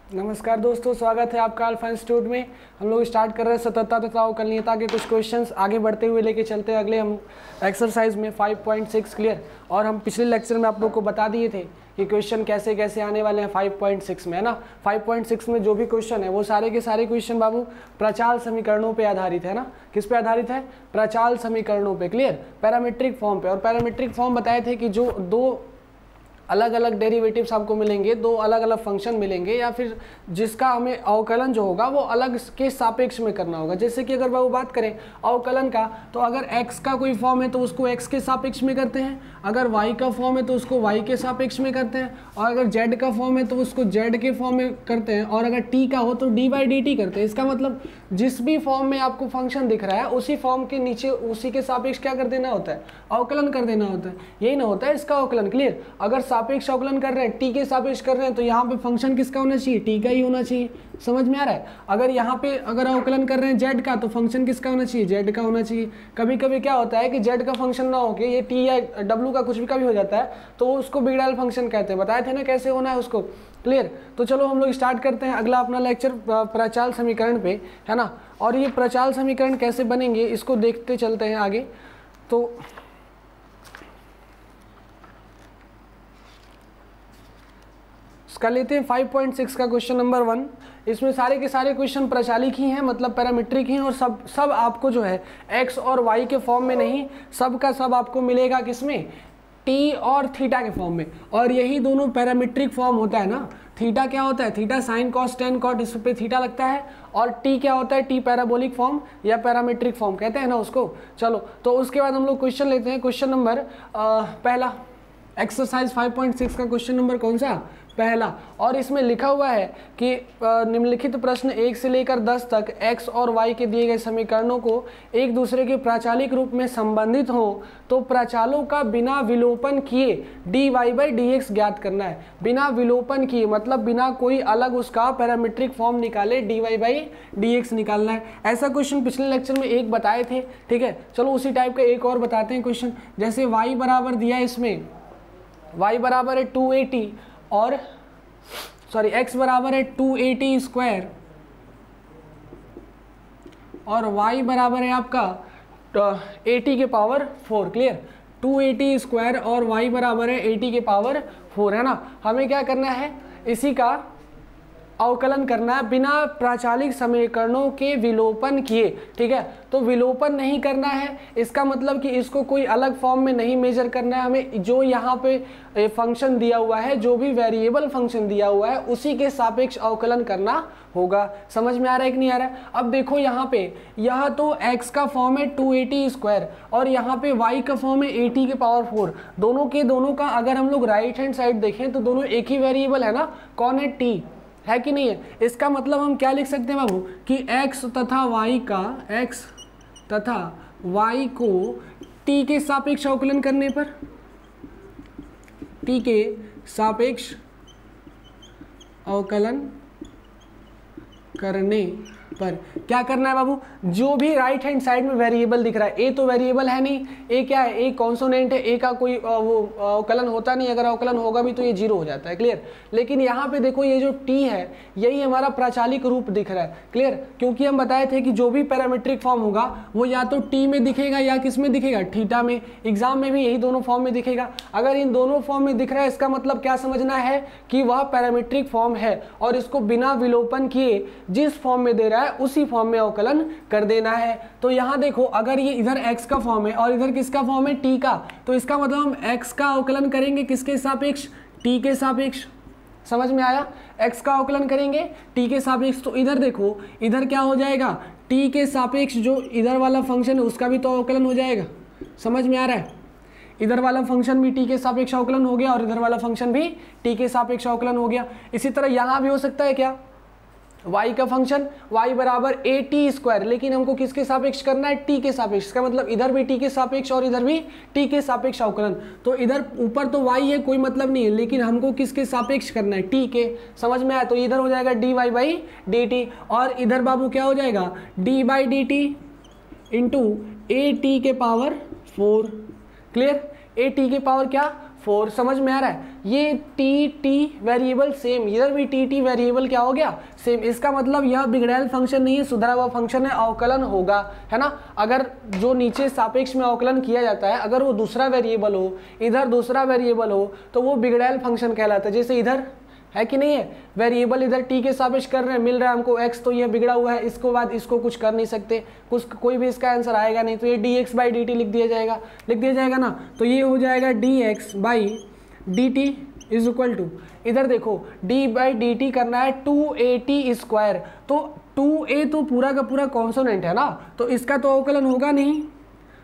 नमस्कार दोस्तों, स्वागत है आपका अल्फा इंस्टीट्यूट में। हम लोग स्टार्ट कर रहे हैं सततता तथा अवकलनीयता के कुछ क्वेश्चंस। आगे बढ़ते हुए लेके चलते हैं अगले हम एक्सरसाइज में 5.6 क्लियर। और हम पिछले लेक्चर में आप लोग को बता दिए थे कि क्वेश्चन कैसे कैसे आने वाले हैं 5.6 में, है ना। 5.6 में जो भी क्वेश्चन है वो सारे के सारे क्वेश्चन बाबू प्रचाल समीकरणों पे आधारित है ना। किस पे आधारित है? प्रचाल समीकरणों पे, क्लियर, पैरामीट्रिक फॉर्म पे। और पैरामीट्रिक फॉर्म बताए थे कि जो दो अलग अलग डेरिवेटिव्स आपको मिलेंगे, दो अलग अलग फंक्शन मिलेंगे, या फिर जिसका हमें अवकलन जो होगा वो अलग के सापेक्ष में करना होगा। जैसे कि अगर बाबू बात करें अवकलन का, तो अगर x का कोई फॉर्म है तो उसको x के सापेक्ष में करते हैं, अगर y का फॉर्म है तो उसको y के सापेक्ष में करते हैं, और अगर z का फॉर्म है तो उसको z के फॉर्म में करते हैं, और अगर t का हो तो d/dt करते हैं। इसका मतलब जिस भी फॉर्म में आपको फंक्शन दिख रहा है उसी फॉर्म के नीचे उसी के सापेक्ष क्या कर देना होता है? अवकलन कर देना होता है। यही ना होता है इसका अवकलन, क्लियर। अगर सापेक्ष अवकलन कर रहे हैं, टी के सापेक्ष कर रहे हैं, तो यहाँ पे फंक्शन किसका होना चाहिए? टी का ही होना चाहिए। समझ में आ रहा है? अगर यहाँ पे अगर अवकलन कर रहे हैं जेड का, तो फंक्शन किसका होना चाहिए? जेड का होना चाहिए। कभी कभी क्या होता है कि जेड का फंक्शन ना होके ये टी या डब्ल्यू का कुछ भी कभी हो जाता है, तो उसको बिगड़ैल फंक्शन कहते हैं। बताए थे ना कैसे होना है उसको, क्लियर। तो चलो हम लोग स्टार्ट करते हैं अगला अपना लेक्चर प्रचाल समीकरण पे, है ना। और ये प्रचाल समीकरण कैसे बनेंगे इसको देखते चलते हैं आगे। तो कर लेते हैं 5.6 का क्वेश्चन नंबर 1। इसमें सारे के सारे क्वेश्चन प्रचालिक ही हैं, मतलब पैरामीट्रिक ही हैं, और सब आपको जो है x और y के फॉर्म में नहीं, सब का सब आपको मिलेगा किसमें? t और थीटा के फॉर्म में। और यही दोनों पैरामीट्रिक फॉर्म होता है ना। थीटा क्या होता है? Theta sine cos tan cot, इस पे थीटा लगता है। और t क्या होता है? t पैराबोलिक फॉर्म या पैरामीट्रिक फॉर्म कहते हैं ना उसको। चलो, तो उसके बाद हम लोग क्वेश्चन लेते हैं। क्वेश्चन नंबर पहला, एक्सरसाइज 5.6 का क्वेश्चन नंबर कौन सा? पहला। और इसमें लिखा हुआ है कि निम्नलिखित प्रश्न 1 से लेकर 10 तक x और y के दिए गए समीकरणों को एक दूसरे के प्राचालिक रूप में संबंधित हो तो प्राचालों का बिना विलोपन किए dy/dx ज्ञात करना है। बिना विलोपन किए मतलब बिना कोई अलग उसका पैरामीट्रिक फॉर्म निकाले dy/dx निकालना है। ऐसा क्वेश्चन पिछले लेक्चर में एक बताए थे, ठीक है। चलो उसी टाइप का एक और बताते हैं क्वेश्चन। जैसे y बराबर दिया है, इसमें y बराबर है 280 और x बराबर है 280 स्क्वायर और y बराबर है आपका 80 के पावर 4, क्लियर। 280 स्क्वायर और y बराबर है 80 के पावर 4, है ना। हमें क्या करना है? इसी का अवकलन करना है बिना प्राचालिक समीकरणों के विलोपन किए, ठीक है। तो विलोपन नहीं करना है, इसका मतलब कि इसको कोई अलग फॉर्म में नहीं मेजर करना है हमें। जो यहाँ पे फंक्शन दिया हुआ है, जो भी वेरिएबल फंक्शन दिया हुआ है, उसी के सापेक्ष अवकलन करना होगा। समझ में आ रहा है कि नहीं आ रहा है? अब देखो यहाँ पे, यह तो x का फॉर्म है 280 स्क्वायर और यहाँ पे y का फॉर्म है 80 के पावर 4। दोनों के दोनों का अगर हम लोग राइट हैंड साइड देखें तो दोनों एक ही वेरिएबल है ना। कौन है? t है कि नहीं है? इसका मतलब हम क्या लिख सकते हैं बाबू कि x तथा y को t के सापेक्ष अवकलन करने पर, t के सापेक्ष अवकलन करने पर क्या करना है बाबू? जो भी राइट हैंड साइड में वेरिएबल दिख रहा है, a तो वेरिएबल है नहीं, a क्या है? a कॉन्सोनेंट है, a का कोई वो अवकलन होता नहीं। अगर अवकलन होगा भी तो ये 0 हो जाता है, क्लियर। लेकिन यहाँ पे देखो ये जो t है यही हमारा प्राचालिक रूप दिख रहा है, क्लियर। क्योंकि हम बताए थे कि जो भी पैरामीट्रिक फॉर्म होगा वो या तो t में दिखेगा या किस में दिखेगा? थीटा में। एग्जाम में भी यही दोनों फॉर्म में दिखेगा। अगर इन दोनों फॉर्म में दिख रहा है, इसका मतलब क्या समझना है कि वह पैरामीट्रिक फॉर्म है और इसको बिना विलोपन किए जिस फॉर्म में दे रहा है उसी फॉर्म में अवकलन कर देना है। तो यहां देखो, अगर ये इधर x का फॉर्म है और इधर किसका फॉर्म है? t का, तो इसका मतलब हम x का अवकलन करेंगे किसके सापेक्ष? t के सापेक्ष। समझ में आया? x का अवकलन करेंगे t के सापेक्ष। तो इधर देखो, इधर क्या हो जाएगा? t के सापेक्ष जो इधर वाला फंक्शन है उसका भी तो अवकलन हो जाएगा। समझ में आ रहा है? इधर वाला फंक्शन भी t के सापेक्ष अवकलन हो गया और इधर वाला फंक्शन भी t के सापेक्ष अवकलन हो गया। इसी तरह यहां भी हो सकता है क्या? y का फंक्शन y बराबर 80 स्क्वायर, लेकिन हमको किसके सापेक्ष करना है? t के सापेक्ष। इसका मतलब इधर भी t के सापेक्ष और इधर भी t के सापेक्ष अवकलन। तो इधर ऊपर तो y है, कोई मतलब नहीं है, लेकिन हमको किसके सापेक्ष करना है? t के। समझ में आया? तो इधर हो जाएगा dy/dt और इधर बाबू क्या हो जाएगा? d/dt इंटू a t के पावर 4, क्लियर। a t के पावर क्या? 4। समझ में आ रहा है? ये टी वेरिएबल सेम, इधर भी टी वेरिएबल क्या हो गया, सेम। इसका मतलब यह बिगड़ैल फंक्शन नहीं है, सुधरा हुआ फंक्शन है, अवकलन होगा, है ना। अगर जो नीचे सापेक्ष में अवकलन किया जाता है, अगर वो दूसरा वेरिएबल हो, इधर दूसरा वेरिएबल हो, तो वो बिगड़ैल फंक्शन कहलाता है। जैसे इधर है कि नहीं है, वेरिएबल इधर टी के सापेक्ष कर रहे हैं, मिल रहा है हमको x, तो ये बिगड़ा हुआ है, इसको बाद इसको कुछ कर नहीं सकते, कोई भी इसका आंसर आएगा नहीं, तो ये dx/dt लिख दिया जाएगा ना। तो ये हो जाएगा dx/dt इज इक्वल टू, इधर देखो d/dt करना है 2at², तो 2a तो पूरा का पूरा कॉन्सोनेंट है ना, तो इसका तो अवकलन होगा नहीं,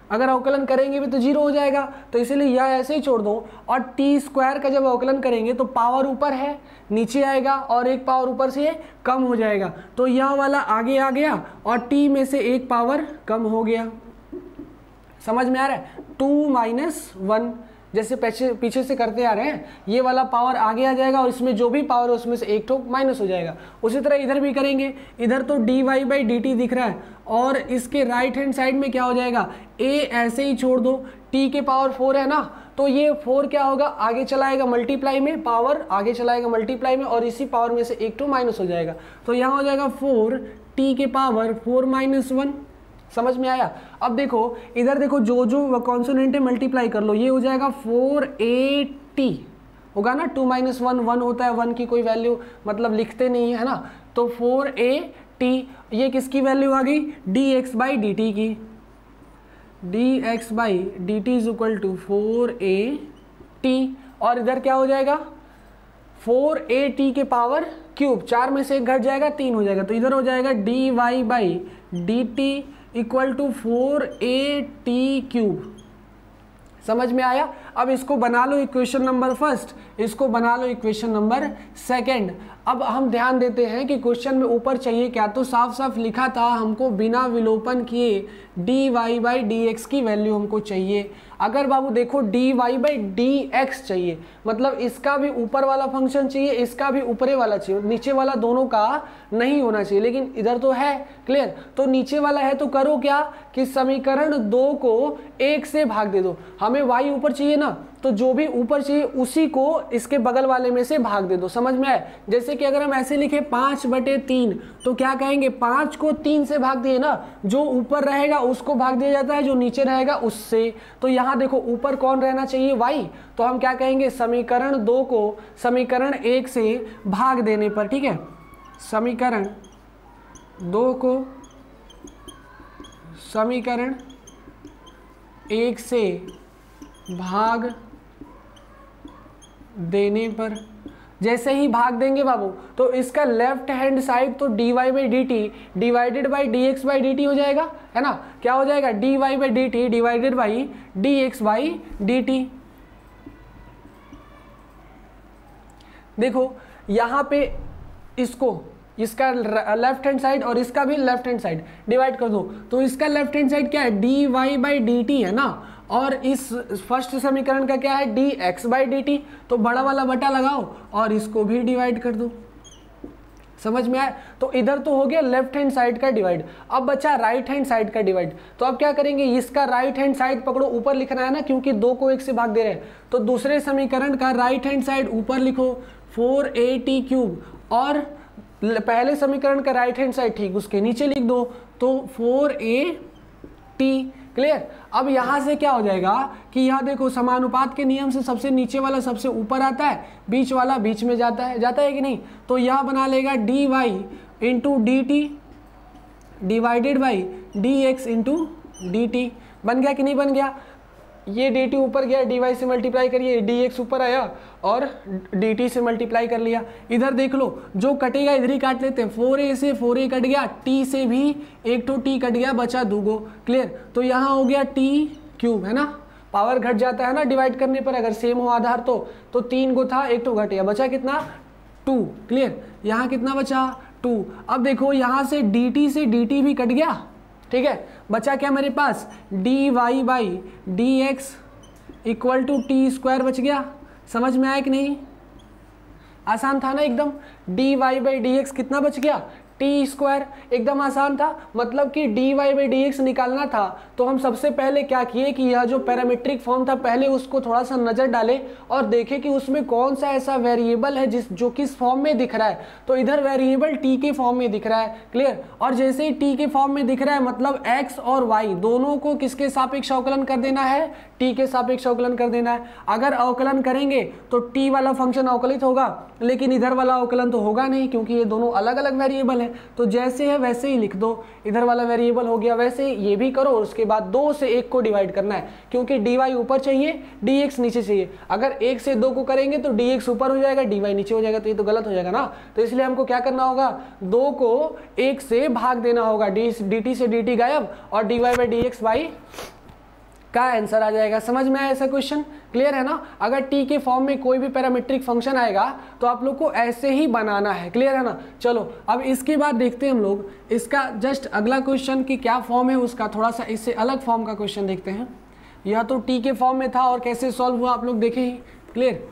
अगर अवकलन करेंगे भी तो 0 हो जाएगा, तो इसीलिए यह ऐसे ही छोड़ दो। और t² का जब अवकलन करेंगे तो पावर ऊपर है, नीचे आएगा, और एक पावर ऊपर से कम हो जाएगा, तो यह वाला आगे आ गया और t में से एक पावर कम हो गया। समझ में आ रहा है? 2 - 1 जैसे पीछे से करते आ रहे हैं, ये वाला पावर आगे आ जाएगा और इसमें जो भी पावर है उसमें से एक तो माइनस हो जाएगा। उसी तरह इधर भी करेंगे, इधर तो dy/dt दिख रहा है और इसके राइट हैंड साइड में क्या हो जाएगा, a ऐसे ही छोड़ दो, t के पावर 4 है ना, तो ये 4 क्या होगा, आगे चलाएगा मल्टीप्लाई में, पावर आगे चलाएगा मल्टीप्लाई में, और इसी पावर में से एक तो माइनस हो जाएगा, तो यहाँ हो जाएगा 4t के पावर 4 - 1। समझ में आया? अब देखो इधर देखो, जो कॉन्सोनेंट है मल्टीप्लाई कर लो, ये हो जाएगा 4at होगा ना, 2 - 1 1 होता है, 1 की कोई वैल्यू मतलब लिखते नहीं है ना, तो 4at, ये किसकी वैल्यू आ गई, dx/dt की, dx/dt is equal to 4at, और इधर क्या हो जाएगा 4at के पावर क्यूब, 4 में से एक घट जाएगा 3 हो जाएगा, तो इधर हो जाएगा dy/dt इक्वल टू 4at³। समझ में आया? अब इसको बना लो इक्वेशन नंबर फर्स्ट, इसको बना लो इक्वेशन नंबर सेकंड। अब हम ध्यान देते हैं कि क्वेश्चन में ऊपर चाहिए क्या, तो साफ साफ लिखा था हमको बिना विलोपन किए dy/dx की वैल्यू हमको चाहिए। अगर बाबू देखो dy/dx चाहिए, मतलब इसका भी ऊपर वाला फंक्शन चाहिए, इसका भी ऊपरे वाला चाहिए, नीचे वाला दोनों का नहीं होना चाहिए, लेकिन इधर तो है, क्लियर। तो नीचे वाला है तो करो क्या कि समीकरण 2 को 1 से भाग दे दो, हमें y ऊपर चाहिए ना, तो जो भी ऊपर चाहिए उसी को इसके बगल वाले में से भाग दे दो। समझ में आए? जैसे कि अगर हम ऐसे लिखे 5/3, तो क्या कहेंगे, 5 को 3 से भाग दिए ना, जो ऊपर रहेगा उसको भाग दिया जाता है, जो नीचे रहेगा उससे। तो यहाँ देखो ऊपर कौन रहना चाहिए, y, तो हम क्या कहेंगे, समीकरण 2 को समीकरण 1 से भाग देने पर, ठीक है, समीकरण 2 को समीकरण 1 से भाग देने पर, जैसे ही भाग देंगे बाबू, तो इसका लेफ्ट हैंड साइड तो dy/dt डिवाइडेड बाई dx/dt हो जाएगा, है ना। क्या हो जाएगा, dy/dt डिवाइडेड बाई dx/dt। देखो यहाँ पे इसका लेफ्ट हैंड साइड और इसका भी लेफ्ट हैंड साइड डिवाइड कर दो, तो इसका लेफ्ट हैंड साइड क्या है, dy/dt है ना, और इस फर्स्ट समीकरण का क्या है, dx/dt, तो बड़ा वाला बटा लगाओ और इसको भी डिवाइड कर दो। समझ में आया? तो इधर तो हो गया लेफ्ट हैंड साइड का डिवाइड, अब बचा राइट हैंड साइड का डिवाइड। तो अब क्या करेंगे, इसका राइट हैंड साइड पकड़ो, ऊपर लिखना है ना, क्योंकि 2 को 1 से भाग दे रहे हैं, तो दूसरे समीकरण का राइट हैंड साइड ऊपर लिखो 4at³, और पहले समीकरण का राइट हैंड साइड ठीक उसके नीचे लिख दो, तो 4at। क्लियर? अब यहाँ से क्या हो जाएगा कि यहाँ देखो समानुपात के नियम से सबसे नीचे वाला सबसे ऊपर आता है, बीच वाला बीच में जाता है कि नहीं, तो यह बना लेगा dy/dt डिवाइडेड बाई dx/dt। बन गया कि नहीं बन गया? ये dt ऊपर गया, dy से मल्टीप्लाई करिए, dx ऊपर आया और dt से मल्टीप्लाई कर लिया। इधर देख लो, जो कटेगा इधर ही काट लेते हैं, 4a से 4a कट गया, t से भी एक तो t कट गया, बचा 2 गो। क्लियर? तो यहाँ हो गया t³ है ना, पावर घट जाता है ना डिवाइड करने पर, अगर सेम हो आधार तो 3 गो था, एक तो घट गया, बचा कितना, 2। क्लियर? यहाँ कितना बचा, 2। अब देखो यहाँ से dt से dt भी कट गया, ठीक है, बचा क्या मेरे पास, dy/dx इक्वल टू t² बच गया। समझ में आया कि नहीं? आसान था ना एकदम। D Y by D x कितना बच गया, टी स्क्वायर। एकदम आसान था, मतलब कि d Y by D x निकालना था तो हम सबसे पहले क्या किए कि यह जो पैरामीट्रिक फॉर्म था पहले उसको थोड़ा सा नज़र डाले और देखे कि उसमें कौन सा ऐसा वेरिएबल है जो किस फॉर्म में दिख रहा है। तो इधर वेरिएबल टी के फॉर्म में दिख रहा है, क्लियर। और जैसे ही टी के फॉर्म में दिख रहा है मतलब एक्स और वाई दोनों को किसके सापेक्ष अवकलन कर देना है, टी के सापेक्ष अवकलन कर देना है। अगर अवकलन करेंगे तो टी वाला फंक्शन अवकलित होगा, लेकिन इधर वाला अवकलन तो होगा नहीं क्योंकि ये दोनों अलग अलग वेरिएबल है। तो जैसे है वैसे ही लिख दो, इधर वाला वेरिएबल हो गया, वैसे ही ये भी करो। उसके बाद 2 से 1 को डिवाइड करना है क्योंकि डी वाई ऊपर चाहिए, डी एक्स नीचे चाहिए। अगर 1 से 2 को करेंगे तो डी एक्स ऊपर हो जाएगा, डी वाई नीचे हो जाएगा, तो ये तो गलत हो जाएगा ना। तो इसलिए हमको क्या करना होगा, 2 को 1 से भाग देना होगा, डी टी से डी टी गायब और d Y by D x by का आंसर आ जाएगा। समझ में आया ऐसा क्वेश्चन, क्लियर है ना। अगर टी के फॉर्म में कोई भी पैरामीट्रिक फंक्शन आएगा तो आप लोग को ऐसे ही बनाना है, क्लियर है ना। चलो अब इसके बाद देखते हैं हम लोग इसका जस्ट अगला क्वेश्चन कि क्या फॉर्म है उसका, थोड़ा सा इससे अलग फॉर्म का क्वेश्चन देखते हैं। यह तो टी के फॉर्म में था और कैसे सॉल्व हुआ आप लोग देखे ही, क्लियर।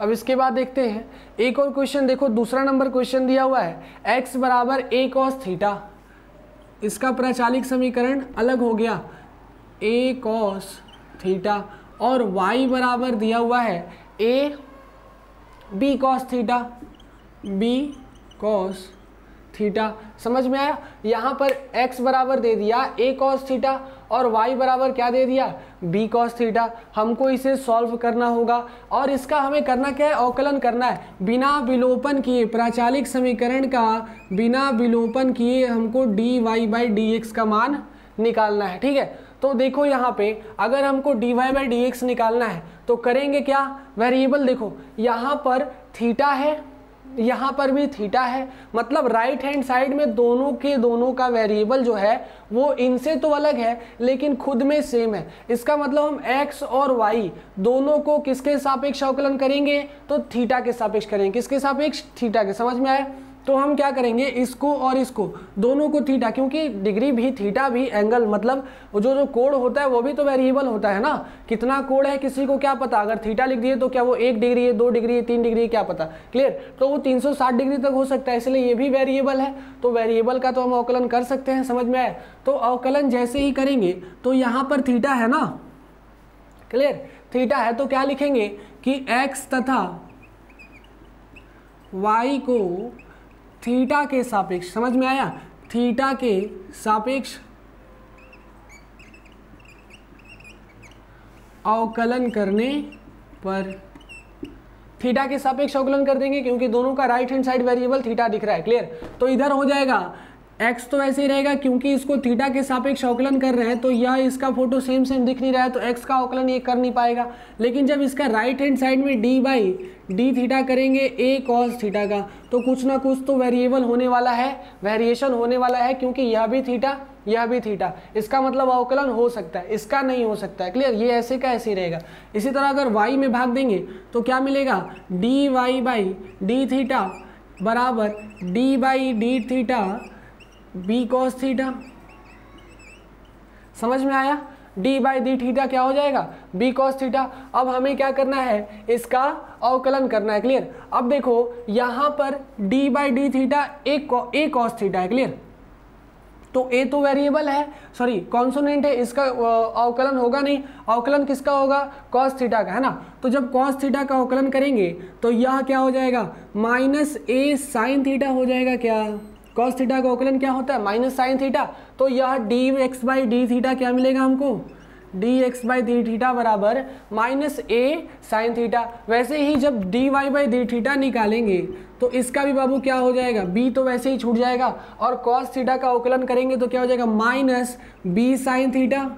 अब इसके बाद देखते हैं एक और क्वेश्चन। देखो दूसरा नंबर क्वेश्चन दिया हुआ है x बराबर a cos थीटा। इसका प्रचालिक समीकरण अलग हो गया a cos थीटा और y बराबर दिया हुआ है a b cos theta, b cos theta. समझ में आया। यहाँ पर x बराबर दे दिया a cos थीटा और y बराबर क्या दे दिया, b cos थीटा। हमको इसे सॉल्व करना होगा और इसका हमें करना क्या है, अवकलन करना है। बिना विलोपन किए प्राचालिक समीकरण का बिना विलोपन किए हमको dy बाई डी एक्स का मान निकालना है, ठीक है। तो देखो यहाँ पे अगर हमको dy बाई डी एक्स निकालना है तो करेंगे क्या, वेरिएबल देखो यहाँ पर थीटा है, यहाँ पर भी थीटा है, मतलब राइट हैंड साइड में दोनों के दोनों का वेरिएबल जो है वो इनसे तो अलग है लेकिन खुद में सेम है। इसका मतलब हम x और y दोनों को किसके सापेक्ष अवकलन करेंगे, तो थीटा के सापेक्ष करेंगे। किसके सापेक्ष, थीटा के। समझ में आया। तो हम क्या करेंगे, इसको और इसको दोनों को थीटा, क्योंकि डिग्री भी थीटा भी एंगल, मतलब जो कोण होता है वो भी तो वेरिएबल होता है ना। कितना कोण है किसी को क्या पता, अगर थीटा लिख दिए तो क्या वो 1 डिग्री है, 2 डिग्री है, 3 डिग्री है, क्या पता, क्लियर। तो वो 360 डिग्री तक हो सकता है, इसलिए ये भी वेरिएबल है। तो वेरिएबल का तो हम अवकलन कर सकते हैं। समझ में आया। तो अवकलन जैसे ही करेंगे तो यहाँ पर थीटा है ना, क्लियर, थीटा है तो क्या लिखेंगे कि x तथा y को थीटा के सापेक्ष, समझ में आया, थीटा के सापेक्ष अवकलन करने पर, थीटा के सापेक्ष अवकलन कर देंगे क्योंकि दोनों का right hand side variable theta दिख रहा है, क्लियर। तो इधर हो जाएगा x तो ऐसे ही रहेगा क्योंकि इसको थीटा के सापेक्ष अवकलन कर रहे हैं तो यह इसका फोटो सेम सेम दिख नहीं रहा है तो x का अवकलन ये कर नहीं पाएगा। लेकिन जब इसका राइट हैंड साइड में डी बाई डी थीटा करेंगे a cos थीटा का तो कुछ ना कुछ तो वेरिएबल होने वाला है, वेरिएशन होने वाला है, क्योंकि यह भी थीटा यह भी थीटा, इसका मतलब अवकलन हो सकता है, इसका नहीं हो सकता है, क्लियर। ये ऐसे का ऐसे ही रहेगा। इसी तरह अगर y में भाग देंगे तो क्या मिलेगा, D Y by D theta बराबर D by D theta B cos theta. समझ में आया। डी बाई डी थीटा क्या हो जाएगा, बी कॉस थीटा। अब हमें क्या करना है, इसका अवकलन करना है, क्लियर। अब देखो यहाँ पर D by D theta A cos theta है, क्लियर। तो ए तो वेरिएबल है, सॉरी कॉन्सोनेंट है, इसका अवकलन होगा नहीं। अवकलन किसका होगा, कॉस थीटा का, है ना। तो जब कॉस थीटा का अवकलन करेंगे तो यह क्या हो जाएगा, माइनस ए साइन थीटा हो जाएगा। क्या, कॉस थीटा का अवकलन क्या होता है, माइनस साइन थीटा। तो यह d x by D theta क्या मिलेगा हमको, d x by D theta बराबर माइनस ए साइन थीटा। वैसे ही जब d Y by D theta निकालेंगे तो इसका भी बाबू क्या हो जाएगा, बी तो वैसे ही छूट जाएगा और कॉस थीटा का अवकलन करेंगे तो क्या हो जाएगा, माइनस बी साइन थीटा।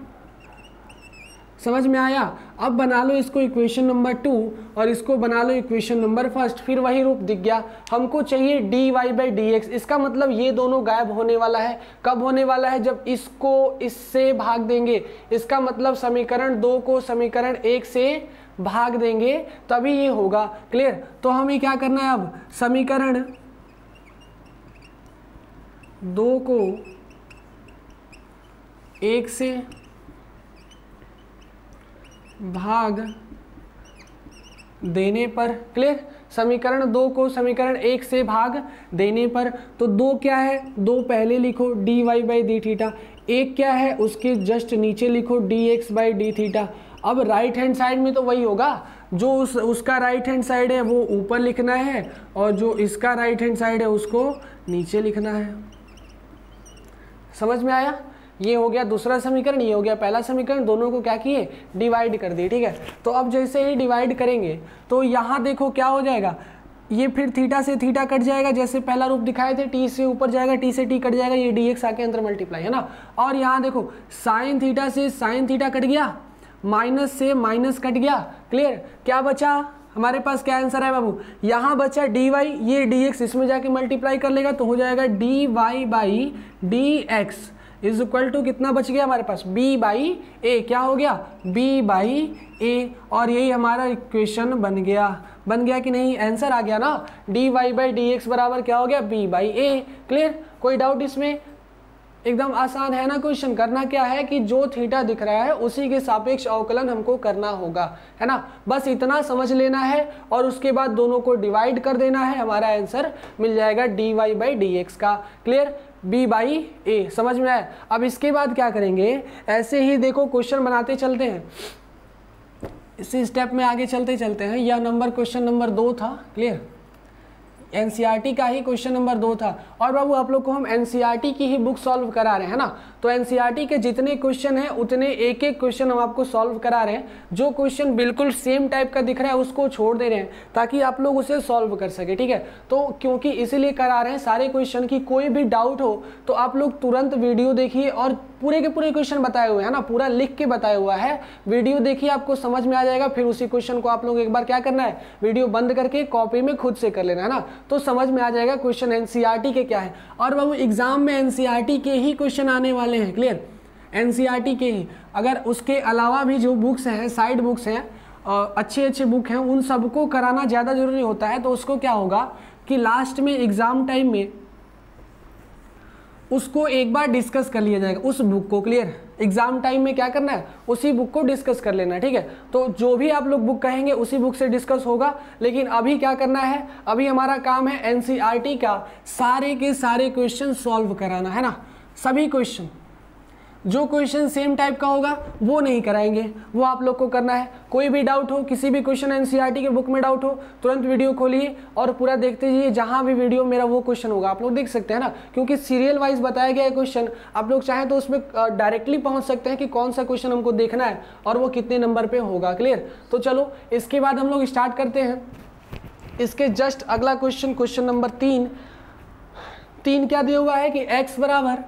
समझ में आया। अब बना लो इसको इक्वेशन नंबर 2 और इसको बना लो इक्वेशन नंबर 1, फिर वही रूप दिख गया। हमको चाहिए d Y by D x. इसका मतलब ये दोनों गायब होने वाला है। कब होने वाला है, जब इसको इससे भाग देंगे। इसका मतलब समीकरण 2 को समीकरण 1 से भाग देंगे तभी ये होगा, क्लियर। तो हमें क्या करना है, अब समीकरण 2 को 1 से भाग देने पर, क्लियर, समीकरण 2 को समीकरण 1 से भाग देने पर, तो 2 क्या है, 2 पहले लिखो dy बाई डी थीटा, 1 क्या है उसके जस्ट नीचे लिखो dx बाई डी थीटा। अब राइट हैंड साइड में तो वही होगा, जो उसका राइट हैंड साइड है वो ऊपर लिखना है और जो इसका राइट हैंड साइड है उसको नीचे लिखना है। समझ में आया? ये हो गया दूसरा समीकरण, ये हो गया पहला समीकरण, दोनों को क्या किए, डिवाइड कर दिए। ठीक है, तो अब जैसे ही डिवाइड करेंगे तो यहाँ देखो क्या हो जाएगा, ये फिर थीटा से थीटा कट जाएगा, जैसे पहला रूप दिखाए थे, टी से ऊपर जाएगा, टी से टी कट जाएगा, ये dx आके अंदर मल्टीप्लाई है ना। और यहाँ देखो साइन थीटा से साइन थीटा कट गया, माइनस से माइनस कट गया, क्लियर। क्या बचा हमारे पास, क्या आंसर है बाबू, यहाँ बचा dy, ये dx इसमें जाके मल्टीप्लाई कर लेगा तो हो जाएगा dy by dx is equal to कितना बच गया हमारे पास, b बाई ए, क्या हो गया, b बाई ए, और यही हमारा इक्वेशन बन गया कि नहीं, आंसर आ गया ना, dy बाई dx बराबर क्या हो गया, b बाई ए। क्लियर, कोई डाउट इसमें? एकदम आसान है ना क्वेश्चन। करना क्या है कि जो थीटा दिख रहा है उसी के सापेक्ष अवकलन हमको करना होगा, है ना, बस इतना समझ लेना है और उसके बाद दोनों को डिवाइड कर देना है, हमारा आंसर मिल जाएगा dy बाई dx का। क्लियर, b बाई ए, समझ में आया? अब इसके बाद क्या करेंगे, ऐसे ही देखो क्वेश्चन बनाते चलते हैं, इसी स्टेप में आगे चलते हैं। यह नंबर क्वेश्चन नंबर 2 था, क्लियर, एनसीईआरटी का ही क्वेश्चन नंबर 2 था। और बाबू आप लोग को हम एनसीईआरटी की ही बुक सॉल्व करा रहे हैं ना, तो एनसीईआरटी के जितने क्वेश्चन हैं उतने एक एक क्वेश्चन हम आपको सॉल्व करा रहे हैं। जो क्वेश्चन बिल्कुल सेम टाइप का दिख रहा है उसको छोड़ दे रहे हैं ताकि आप लोग उसे सॉल्व कर सके। ठीक है, तो क्योंकि इसीलिए करा रहे हैं सारे क्वेश्चन की, कोई भी डाउट हो तो आप लोग तुरंत वीडियो देखिए, और पूरे के पूरे क्वेश्चन बताए हुए हैं ना, पूरा लिख के बताया हुआ है, वीडियो देखिए आपको समझ में आ जाएगा। फिर उसी क्वेश्चन को आप लोग एक बार क्या करना है, वीडियो बंद करके कॉपी में खुद से कर लेना है ना, तो समझ में आ जाएगा क्वेश्चन एनसीईआरटी के क्या है। और बाबू एग्जाम में एनसीईआरटी के ही क्वेश्चन आने वाले हैं, क्लियर, एनसीईआरटी के ही। अगर उसके अलावा भी जो बुक्स हैं, साइड बुक्स हैं, अच्छे बुक हैं, उन सबको कराना ज़्यादा जरूरी होता है। तो उसको क्या होगा कि लास्ट में एग्जाम टाइम में उसको एक बार डिस्कस कर लिया जाएगा, उस बुक को। क्लियर, एग्जाम टाइम में क्या करना है, उसी बुक को डिस्कस कर लेना है। ठीक है, तो जो भी आप लोग बुक कहेंगे उसी बुक से डिस्कस होगा। लेकिन अभी क्या करना है, अभी हमारा काम है एनसीईआरटी का सारे के सारे क्वेश्चन सॉल्व कराना है ना, सभी क्वेश्चन। जो क्वेश्चन सेम टाइप का होगा वो नहीं कराएंगे, वो आप लोग को करना है। कोई भी डाउट हो, किसी भी क्वेश्चन एनसीईआरटी के बुक में डाउट हो, तुरंत वीडियो खोलिए और पूरा देखते जाइए। जहां भी वीडियो मेरा वो क्वेश्चन होगा आप लोग देख सकते हैं ना, क्योंकि सीरियल वाइज बताया गया है क्वेश्चन। आप लोग चाहें तो उसमें डायरेक्टली पहुंच सकते हैं कि कौन सा क्वेश्चन हमको देखना है और वो कितने नंबर पर होगा। क्लियर, तो चलो इसके बाद हम लोग स्टार्ट करते हैं। इसके जस्ट अगला क्वेश्चन, क्वेश्चन नंबर 3 क्या दिया हुआ है कि x बराबर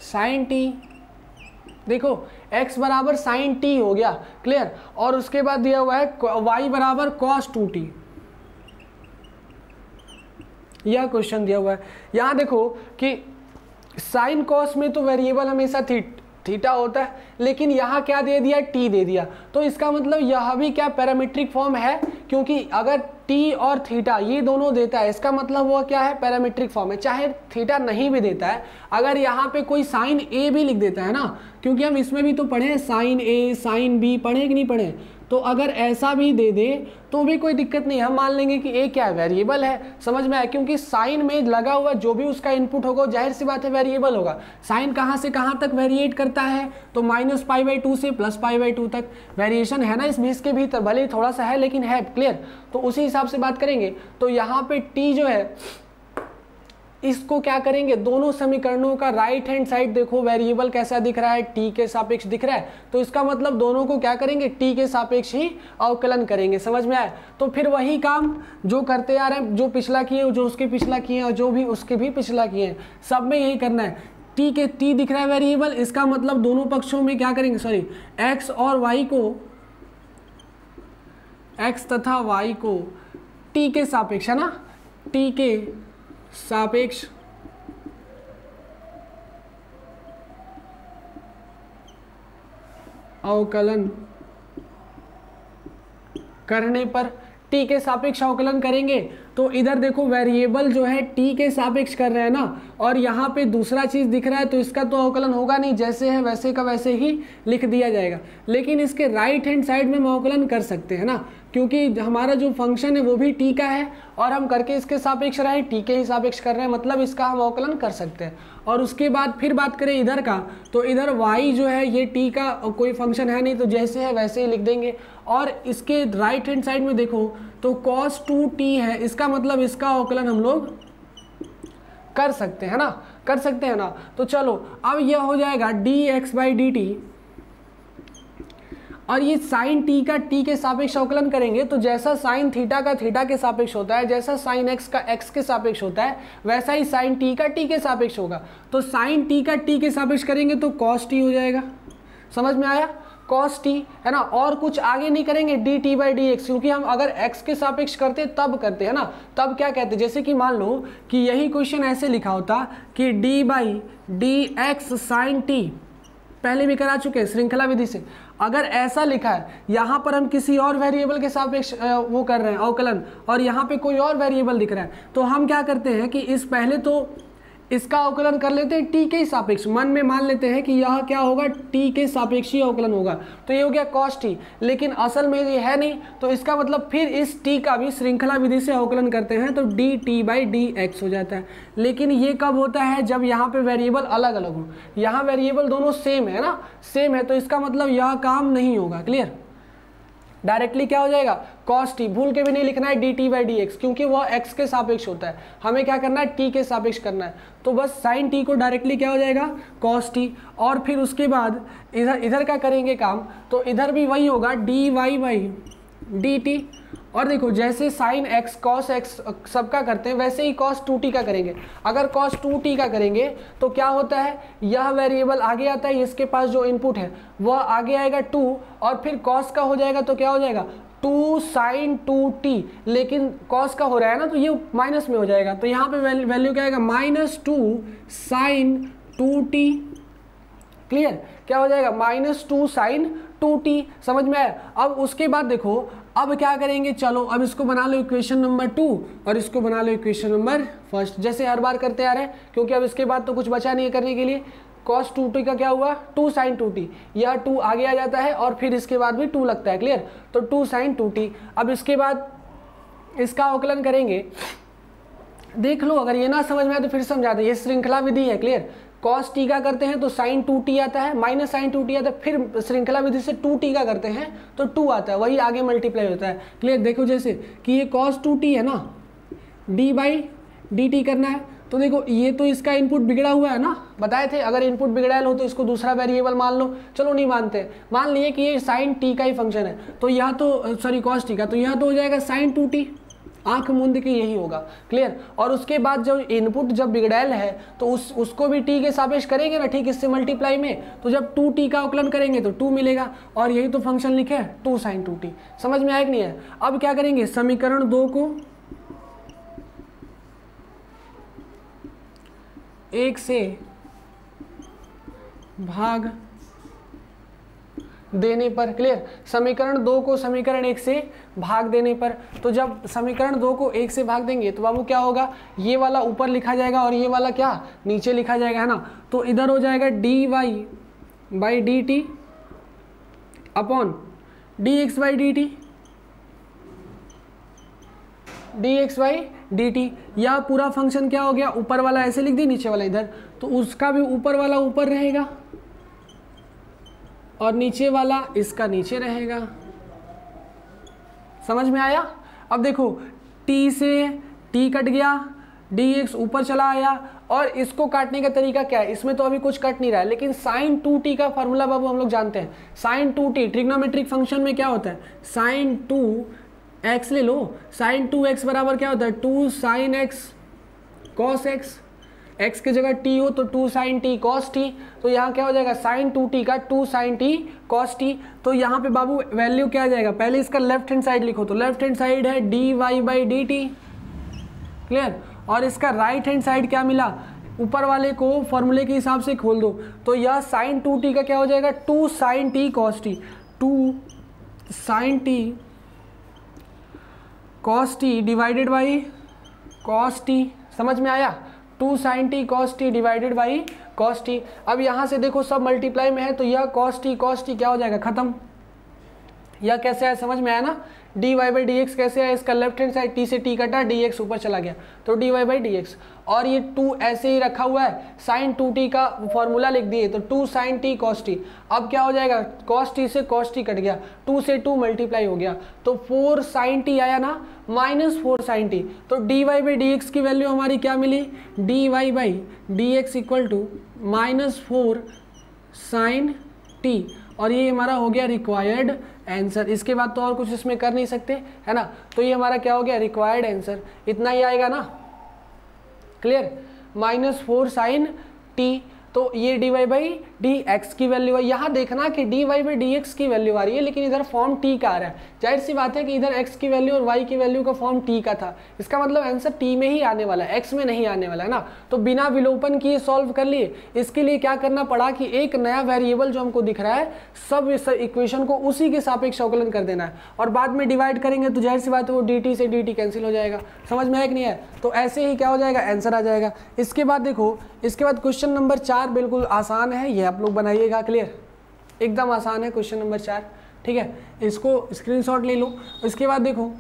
साइन टी, देखो x बराबर साइन टी हो गया, क्लियर। और उसके बाद दिया हुआ है y बराबर कॉस 2t, यह क्वेश्चन दिया हुआ है। यहां देखो कि साइन कॉस में तो वेरिएबल हमेशा थीटा होता है, लेकिन यहाँ क्या दे दिया, टी दे दिया। तो इसका मतलब यह भी क्या पैरामीट्रिक फॉर्म है, क्योंकि अगर टी और थीटा ये दोनों देता है, इसका मतलब वो क्या है, पैरामीट्रिक फॉर्म है। चाहे थीटा नहीं भी देता है, अगर यहाँ पे कोई साइन ए भी लिख देता है ना, क्योंकि हम इसमें भी तो पढ़े हैं साइन ए साइन बी, पढ़े कि नहीं पढ़े, तो अगर ऐसा भी दे दे तो भी कोई दिक्कत नहीं, हम मान लेंगे कि ए क्या है, वेरिएबल है। समझ में आया, क्योंकि साइन में लगा हुआ जो भी उसका इनपुट होगा जाहिर सी बात है वेरिएबल होगा। साइन कहाँ से कहाँ तक वेरिएट करता है, तो -π/2 से +π/2 तक वेरिएशन है ना इस बीच के भीतर, भले ही थोड़ा सा है लेकिन है। क्लियर, तो उसी हिसाब से बात करेंगे। तो यहाँ पे टी जो है इसको क्या करेंगे, दोनों समीकरणों का राइट हैंड साइड देखो वेरिएबल कैसा दिख रहा है, टी के सापेक्ष दिख रहा है, तो इसका मतलब दोनों को क्या करेंगे, टी के सापेक्ष ही अवकलन करेंगे। समझ में आया, तो फिर वही काम जो करते आ रहे हैं, जो पिछला किए, जो उसके पिछला किए और जो भी उसके भी पिछला किए हैं, सब में यही करना है। टी दिख रहा है वेरिएबल, इसका मतलब दोनों पक्षों में क्या करेंगे, सॉरी एक्स और वाई को, एक्स तथा वाई को टी के सापेक्ष, है ना, टी के सापेक्ष अवकलन करने पर, टी के सापेक्ष अवकलन करेंगे तो इधर देखो वेरिएबल जो है टी के सापेक्ष कर रहे हैं ना, और यहाँ पे दूसरा चीज़ दिख रहा है तो इसका तो अवकलन होगा नहीं, जैसे है वैसे का वैसे ही लिख दिया जाएगा। लेकिन इसके राइट हैंड साइड में हम अवकलन कर सकते हैं ना, क्योंकि हमारा जो फंक्शन है वो भी टी का है और हम करके इसके सापेक्ष रहे हैं, टी के ही सापेक्ष कर रहे हैं, मतलब इसका हम अवकलन कर सकते हैं। और उसके बाद फिर बात करें इधर का, तो इधर y जो है ये t का कोई फंक्शन है नहीं, तो जैसे है वैसे ही लिख देंगे। और इसके राइट हैंड साइड में देखो तो cos 2t है, इसका मतलब इसका अवकलन हम लोग कर सकते हैं ना, कर सकते हैं ना। तो चलो अब यह हो जाएगा dx/dt, और ये साइन टी का टी के सापेक्ष अवकलन करेंगे तो जैसा साइन थीटा का थीटा के सापेक्ष होता है, जैसा साइन एक्स का एक्स के सापेक्ष होता है, वैसा ही साइन टी का टी के सापेक्ष होगा। तो साइन टी का टी के सापेक्ष करेंगे तो कॉस टी हो जाएगा, समझ में आया, कॉस टी है ना। और कुछ आगे नहीं करेंगे dt/dx, क्योंकि हम अगर x के सापेक्ष करते तब करते हैं ना, तब क्या कहते, जैसे कि मान लो कि यही क्वेश्चन ऐसे लिखा होता कि d/dx साइन टी, पहले भी करा चुके हैं श्रृंखला विधि से। अगर ऐसा लिखा है, यहाँ पर हम किसी और वेरिएबल के सापेक्ष वो कर रहे हैं अवकलन, और यहाँ पे कोई और वेरिएबल दिख रहा है, तो हम क्या करते हैं कि इस पहले तो इसका अवकलन कर लेते हैं टी के ही सापेक्ष, मन में मान लेते हैं कि यह क्या होगा, टी के सापेक्षी अवकलन होगा, तो ये हो गया कॉस टी। लेकिन असल में ये है नहीं, तो इसका मतलब फिर इस टी का भी श्रृंखला विधि से अवकलन करते हैं तो dt/dx हो जाता है। लेकिन ये कब होता है, जब यहाँ पे वेरिएबल अलग अलग हो, यहाँ वेरिएबल दोनों सेम है ना, सेम है, तो इसका मतलब यह काम नहीं होगा। क्लियर, डायरेक्टली क्या हो जाएगा cos t, भूल के भी नहीं लिखना है dt/dx, क्योंकि वह x के सापेक्ष होता है, हमें क्या करना है t के सापेक्ष करना है, तो बस sin t को डायरेक्टली क्या हो जाएगा cos t। और फिर उसके बाद इधर का करेंगे काम, तो इधर भी वही होगा dy/dt। और देखो जैसे sin x cos x सबका करते हैं, वैसे ही cos 2t का करेंगे। अगर cos 2t का करेंगे तो क्या होता है, यह वेरिएबल आगे आता है, इसके पास जो इनपुट है वह आगे आएगा 2, और फिर cos का हो जाएगा तो क्या हो जाएगा 2 sin 2t, लेकिन cos का हो रहा है ना तो ये माइनस में हो जाएगा, तो यहाँ पे वैल्यू क्या आएगा -2 sin 2t। क्लियर, क्या हो जाएगा -2 sin 2t, समझ में आया। अब उसके बाद देखो अब क्या करेंगे, चलो अब इसको बना लो इक्वेशन नंबर 2 और इसको बना लो इक्वेशन नंबर 1, जैसे हर बार करते आ रहे हैं, क्योंकि अब इसके बाद तो कुछ बचा नहीं है करने के लिए। cos 2t का क्या हुआ 2 sin 2t, यह 2 आगे आ जाता है और फिर इसके बाद भी 2 लगता है। क्लियर, तो 2 sin 2t। अब इसके बाद इसका अवकलन करेंगे, देख लो अगर ये ना समझ में आए तो फिर समझा दे, ये श्रृंखला विधि है। क्लियर, cos t का करते हैं तो sin 2t आता है, माइनस sin 2t आता है, फिर श्रृंखला विधि से 2t का करते हैं तो 2 आता है, वही आगे मल्टीप्लाई होता है। क्लियर, देखो जैसे कि ये cos 2t है ना, d/dt करना है, तो देखो ये तो इसका इनपुट बिगड़ा हुआ है ना, बताए थे अगर इनपुट बिगड़ायल हो तो इसको दूसरा वेरिएबल मान लो, चलो नहीं मानते, मान लिए कि ये sin t का ही फंक्शन है, तो यह तो सॉरी cos t का, तो यह तो हो जाएगा sin 2t, आंख मूंद के यही होगा। क्लियर, और उसके बाद जब इनपुट जब बिगड़ैल है तो उसको भी टी के सापेक्ष करेंगे ना, ठीक इससे मल्टीप्लाई में, तो जब 2t का अवकलन करेंगे तो 2 मिलेगा, और यही तो फंक्शन लिखे है 2 sin 2t। समझ में आया कि नहीं है। अब क्या करेंगे, समीकरण 2 को 1 से भाग देने पर, क्लियर, समीकरण 2 को समीकरण 1 से भाग देने पर, तो जब समीकरण 2 को 1 से भाग देंगे तो बाबू क्या होगा, ये वाला ऊपर लिखा जाएगा और ये वाला क्या नीचे लिखा जाएगा, है ना। तो इधर हो जाएगा dy/dt अपॉन dx/dt, dx/dt, या पूरा फंक्शन क्या हो गया, ऊपर वाला ऐसे लिख दी, नीचे वाला इधर, तो उसका भी ऊपर वाला ऊपर रहेगा और नीचे वाला इसका नीचे रहेगा। समझ में आया। अब देखो t से t कट गया, dx ऊपर चला आया, और इसको काटने का तरीका क्या है, इसमें तो अभी कुछ कट नहीं रहा है, लेकिन sin 2t का फार्मूला बाबू हम लोग जानते हैं। sin 2t ट्रिग्नोमेट्रिक फंक्शन में क्या होता है, sin 2x ले लो, sin 2x बराबर क्या होता है 2 sin x cos x, x की जगह t हो तो 2 sin t cos t, तो यहाँ क्या हो जाएगा sin 2t का 2 sin t cos t। तो यहाँ पे बाबू वैल्यू क्या आ जाएगा, पहले इसका लेफ्ट हैंड साइड लिखो, तो लेफ्ट हैंड साइड है dy/dt। क्लियर, और इसका राइट हैंड साइड क्या मिला, ऊपर वाले को फॉर्मूले के हिसाब से खोल दो, तो यह sin 2t का क्या हो जाएगा 2 sin t cos t, 2 sin t cos t divided by cos t। समझ में आया, 2 sin t cos t divided by cos t। अब यहाँ से देखो सब मल्टीप्लाई में है तो यह cos t क्या हो जाएगा, खत्म। यह कैसे आया, समझ में आया ना। dy बाई डी एक्स कैसे आया, इसका लेफ्ट हैंड साइड t से t कटा, dx ऊपर चला गया तो dy बाई डी एक्स। और ये 2 ऐसे ही रखा हुआ है, sin 2t का फॉर्मूला लिख दिए तो 2 sin t cos t। अब क्या हो जाएगा, cos t से cos t कट गया, 2 से 2 मल्टीप्लाई हो गया तो 4 sin t आया ना, माइनस 4 sin t। तो dy बाई डी एक्स की वैल्यू हमारी क्या मिली, dy by D x equal to -4 sin t। और ये हमारा हो गया रिक्वायर्ड आंसर। इसके बाद तो और कुछ इसमें कर नहीं सकते, है ना। तो ये हमारा क्या हो गया, रिक्वायर्ड आंसर। इतना ही आएगा ना, क्लियर। -4 sin t, तो ये dy बाई डी एक्स की वैल्यू है। यहाँ देखना कि dy बाई डी एक्स की वैल्यू आ रही है लेकिन इधर फॉर्म t का आ रहा है। जाहिर सी बात है कि इधर x की वैल्यू और y की वैल्यू का फॉर्म t का था, इसका मतलब आंसर t में ही आने वाला है, x में नहीं आने वाला है ना। तो बिना विलोपन किए सॉल्व कर लिए। इसके लिए क्या करना पड़ा कि एक नया वेरिएबल जो हमको दिख रहा है, सब इस इक्वेशन को उसी के सापेक्ष अवकलन कर देना है और बाद में डिवाइड करेंगे तो जाहिर सी बात है वो dt से dt कैंसिल हो जाएगा। समझ में आया कि नहीं है। तो ऐसे ही क्या हो जाएगा, आंसर आ जाएगा। इसके बाद देखो, इसके बाद क्वेश्चन नंबर 4 बिल्कुल आसान है, ये आप लोग बनाइएगा, क्लियर। एकदम आसान है क्वेश्चन नंबर 4, ठीक है। इसको स्क्रीनशॉट ले लो। इसके बाद देखो,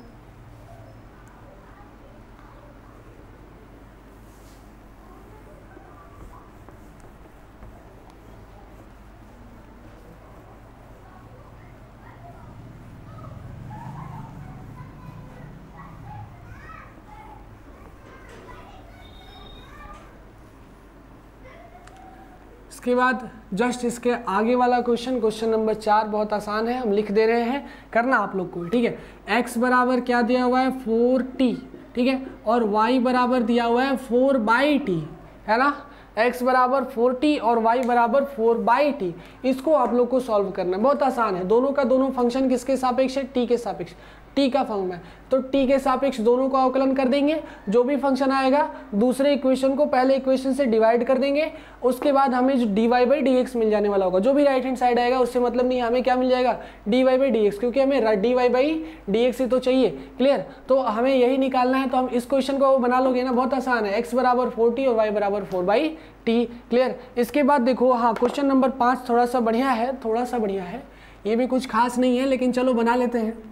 इसके बाद जस्ट इसके आगे वाला क्वेश्चन नंबर 4 बहुत आसान है, हम लिख दे रहे हैं, करना आप लोग को, ठीक है। x बराबर क्या दिया हुआ है, 4t, ठीक है, और y बराबर दिया हुआ है 4/t, है ना। x बराबर 4t और y बराबर 4/t। इसको आप लोग को सॉल्व करना है, बहुत आसान है। दोनों का दोनों फंक्शन किसके सापेक्ष है, t के सापेक्ष, t का फॉर्म है तो t के सापेक्ष दोनों को अवकलन कर देंगे। जो भी फंक्शन आएगा दूसरे इक्वेशन को पहले इक्वेशन से डिवाइड कर देंगे, उसके बाद हमें जो dy बाई डी एक्स मिल जाने वाला होगा। जो भी राइट हैंड साइड आएगा उससे मतलब नहीं, हमें क्या मिल जाएगा, dy बाई डी एक्स, क्योंकि हमें dy बाई डी एक्स ही तो चाहिए, क्लियर। तो हमें यही निकालना है, तो हम इस क्वेश्चन को बना लोगे ना, बहुत आसान है। x बराबर 4t और y बराबर 4/t, क्लियर। इसके बाद देखो, हाँ क्वेश्चन नंबर 5 थोड़ा सा बढ़िया है, थोड़ा सा बढ़िया है, ये भी कुछ खास नहीं है लेकिन चलो बना लेते हैं।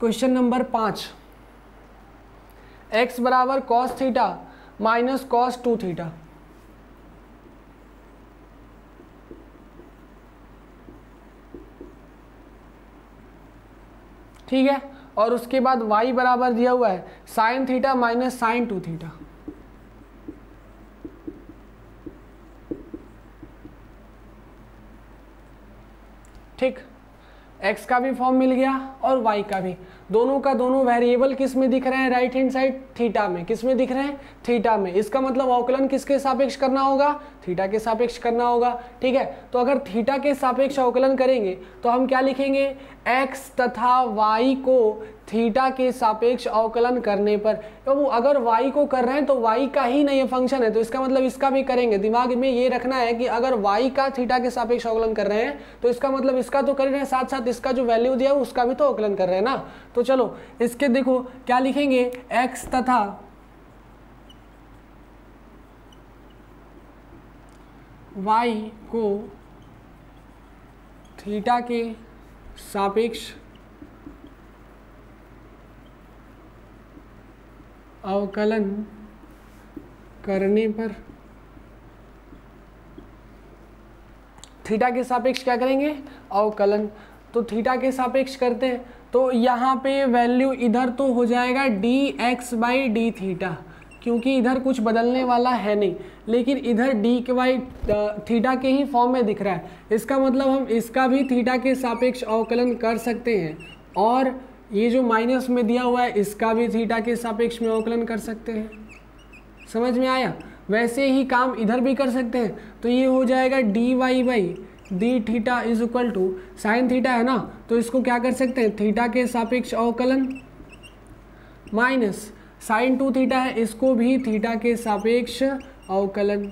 क्वेश्चन नंबर 5, x बराबर cos theta minus cos 2 theta, ठीक है। और उसके बाद y बराबर दिया हुआ है sin theta minus sin 2 theta, ठीक। x का भी फॉर्म मिल गया और y का भी। दोनों का दोनों वेरिएबल किस में दिख रहे हैं, राइट हैंड साइड थीटा में। किस में दिख रहे हैं, थीटा में। इसका मतलब अवकलन किसके सापेक्ष करना होगा, थीटा के सापेक्ष करना होगा, ठीक है। तो अगर थीटा के सापेक्ष अवकलन करेंगे तो हम क्या लिखेंगे, x तथा y को थीटा के सापेक्ष अवकलन करने पर, तो वो अगर y को कर रहे हैं तो y का ही नहीं फंक्शन है, तो इसका मतलब इसका भी करेंगे। दिमाग में ये रखना है कि अगर y का थीटा के सापेक्ष अवकलन कर रहे हैं तो इसका मतलब इसका तो कर रहे हैं, साथ साथ इसका जो वैल्यू दिया है उसका भी तो अवकलन कर रहे हैं ना। तो चलो इसके देखो क्या लिखेंगे, x तथा y को थीटा के सापेक्ष अवकलन करने पर, थीटा के सापेक्ष क्या करेंगे, अवकलन। तो थीटा के सापेक्ष करते हैं तो यहाँ पे वैल्यू इधर तो हो जाएगा dx बाई डी थीटा, क्योंकि इधर कुछ बदलने वाला है नहीं, लेकिन इधर डी के बाई थीटा के ही फॉर्म में दिख रहा है। इसका मतलब हम इसका भी थीटा के सापेक्ष अवकलन कर सकते हैं, और ये जो माइनस में दिया हुआ है इसका भी थीटा के सापेक्ष में अवकलन कर सकते हैं। समझ में आया। वैसे ही काम इधर भी कर सकते हैं, तो ये हो जाएगा dy by D theta is equal to sine theta है ना, तो इसको क्या कर सकते हैं, थीटा के सापेक्ष अवकलन माइनस साइन 2 थीटा है, इसको भी थीटा के सापेक्ष अवकलन,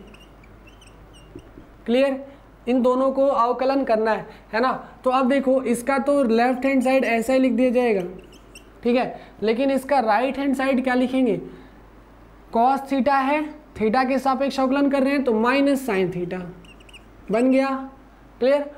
क्लियर। इन दोनों को अवकलन करना है ना। तो अब देखो इसका तो लेफ्ट हैंड साइड ऐसा ही लिख दिया जाएगा, ठीक है, लेकिन इसका राइट हैंड साइड क्या लिखेंगे, कॉस थीटा है, थीटा के सापेक्ष अवकलन कर रहे हैं तो माइनस साइन थीटा बन गया, क्लियर।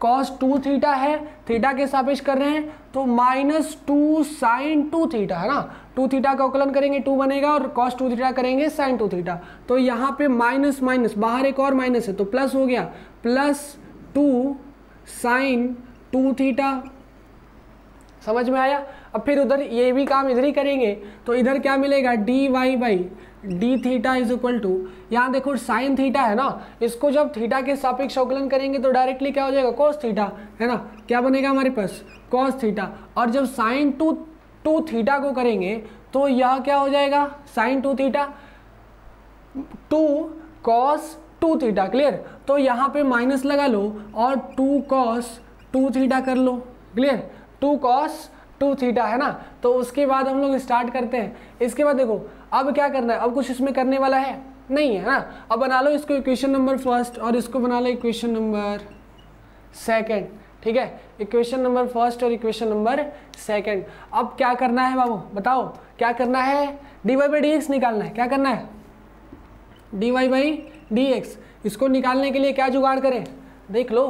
कॉस 2 थीटा है, थीटा के सापेक्ष कर रहे हैं तो माइनस 2 साइन 2 थीटा है ना, 2 थीटा का अवकलन करेंगे 2 बनेगा और कॉस 2 थीटा करेंगे साइन 2 थीटा, तो यहाँ पे माइनस माइनस बाहर एक और माइनस है तो प्लस हो गया, प्लस 2 साइन 2 थीटा। समझ में आया। अब फिर उधर ये भी काम इधर ही करेंगे तो इधर क्या मिलेगा, D Y by D theta is equal to, यहाँ देखो साइन थीटा है ना, इसको जब थीटा के सापेक्ष अवकलन करेंगे तो डायरेक्टली क्या हो जाएगा, कॉस थीटा है ना, क्या बनेगा हमारे पास कॉस थीटा। और जब साइन टू थीटा को करेंगे तो यह क्या हो जाएगा, sine 2 theta 2 cos 2 theta, clear. तो यहाँ पे माइनस लगा लो और 2 कॉस 2 थीटा कर लो, क्लियर, 2 कॉस 2 थीटा है ना। तो उसके बाद हम लोग स्टार्ट करते हैं। इसके बाद देखो अब क्या करना है, अब कुछ इसमें करने वाला है नहीं है ना। अब बना लो इसको इक्वेशन नंबर फर्स्ट और इसको बना लो इक्वेशन नंबर सेकंड, ठीक है, इक्वेशन नंबर फर्स्ट और इक्वेशन नंबर सेकंड। अब क्या करना है बाबू बताओ, क्या करना है, D Y by D x निकालना है। क्या करना है, D Y by D X. इसको निकालने के लिए क्या जुगाड़ करें, देख लो,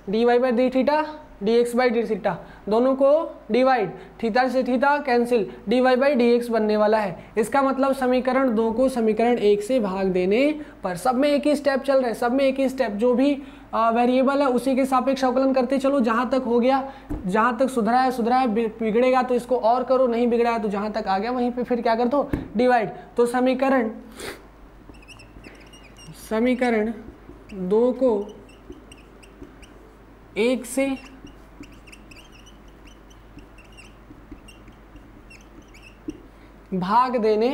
D Y by D theta D x by D theta, दोनों को डिवाइड, थीटा से theta cancel, D Y by D X बनने वाला है। इसका मतलब समीकरण 2 को समीकरण 1 से भाग देने पर, सब में एक ही स्टेप चल रहे हैं, सब में एक ही स्टेप, जो भी वेरिएबल है उसी के सापेक्ष अवकलन करते चलो, जहाँ तक हो गया, जहाँ तक सुधरा है, बिगड़ेगा तो इसको और करो, नहीं बिगड़ा है तो जहाँ तक आ गया वहीं पे फिर क्या कर दो, डिवाइड। तो समीकरण 2 को 1 से भाग देने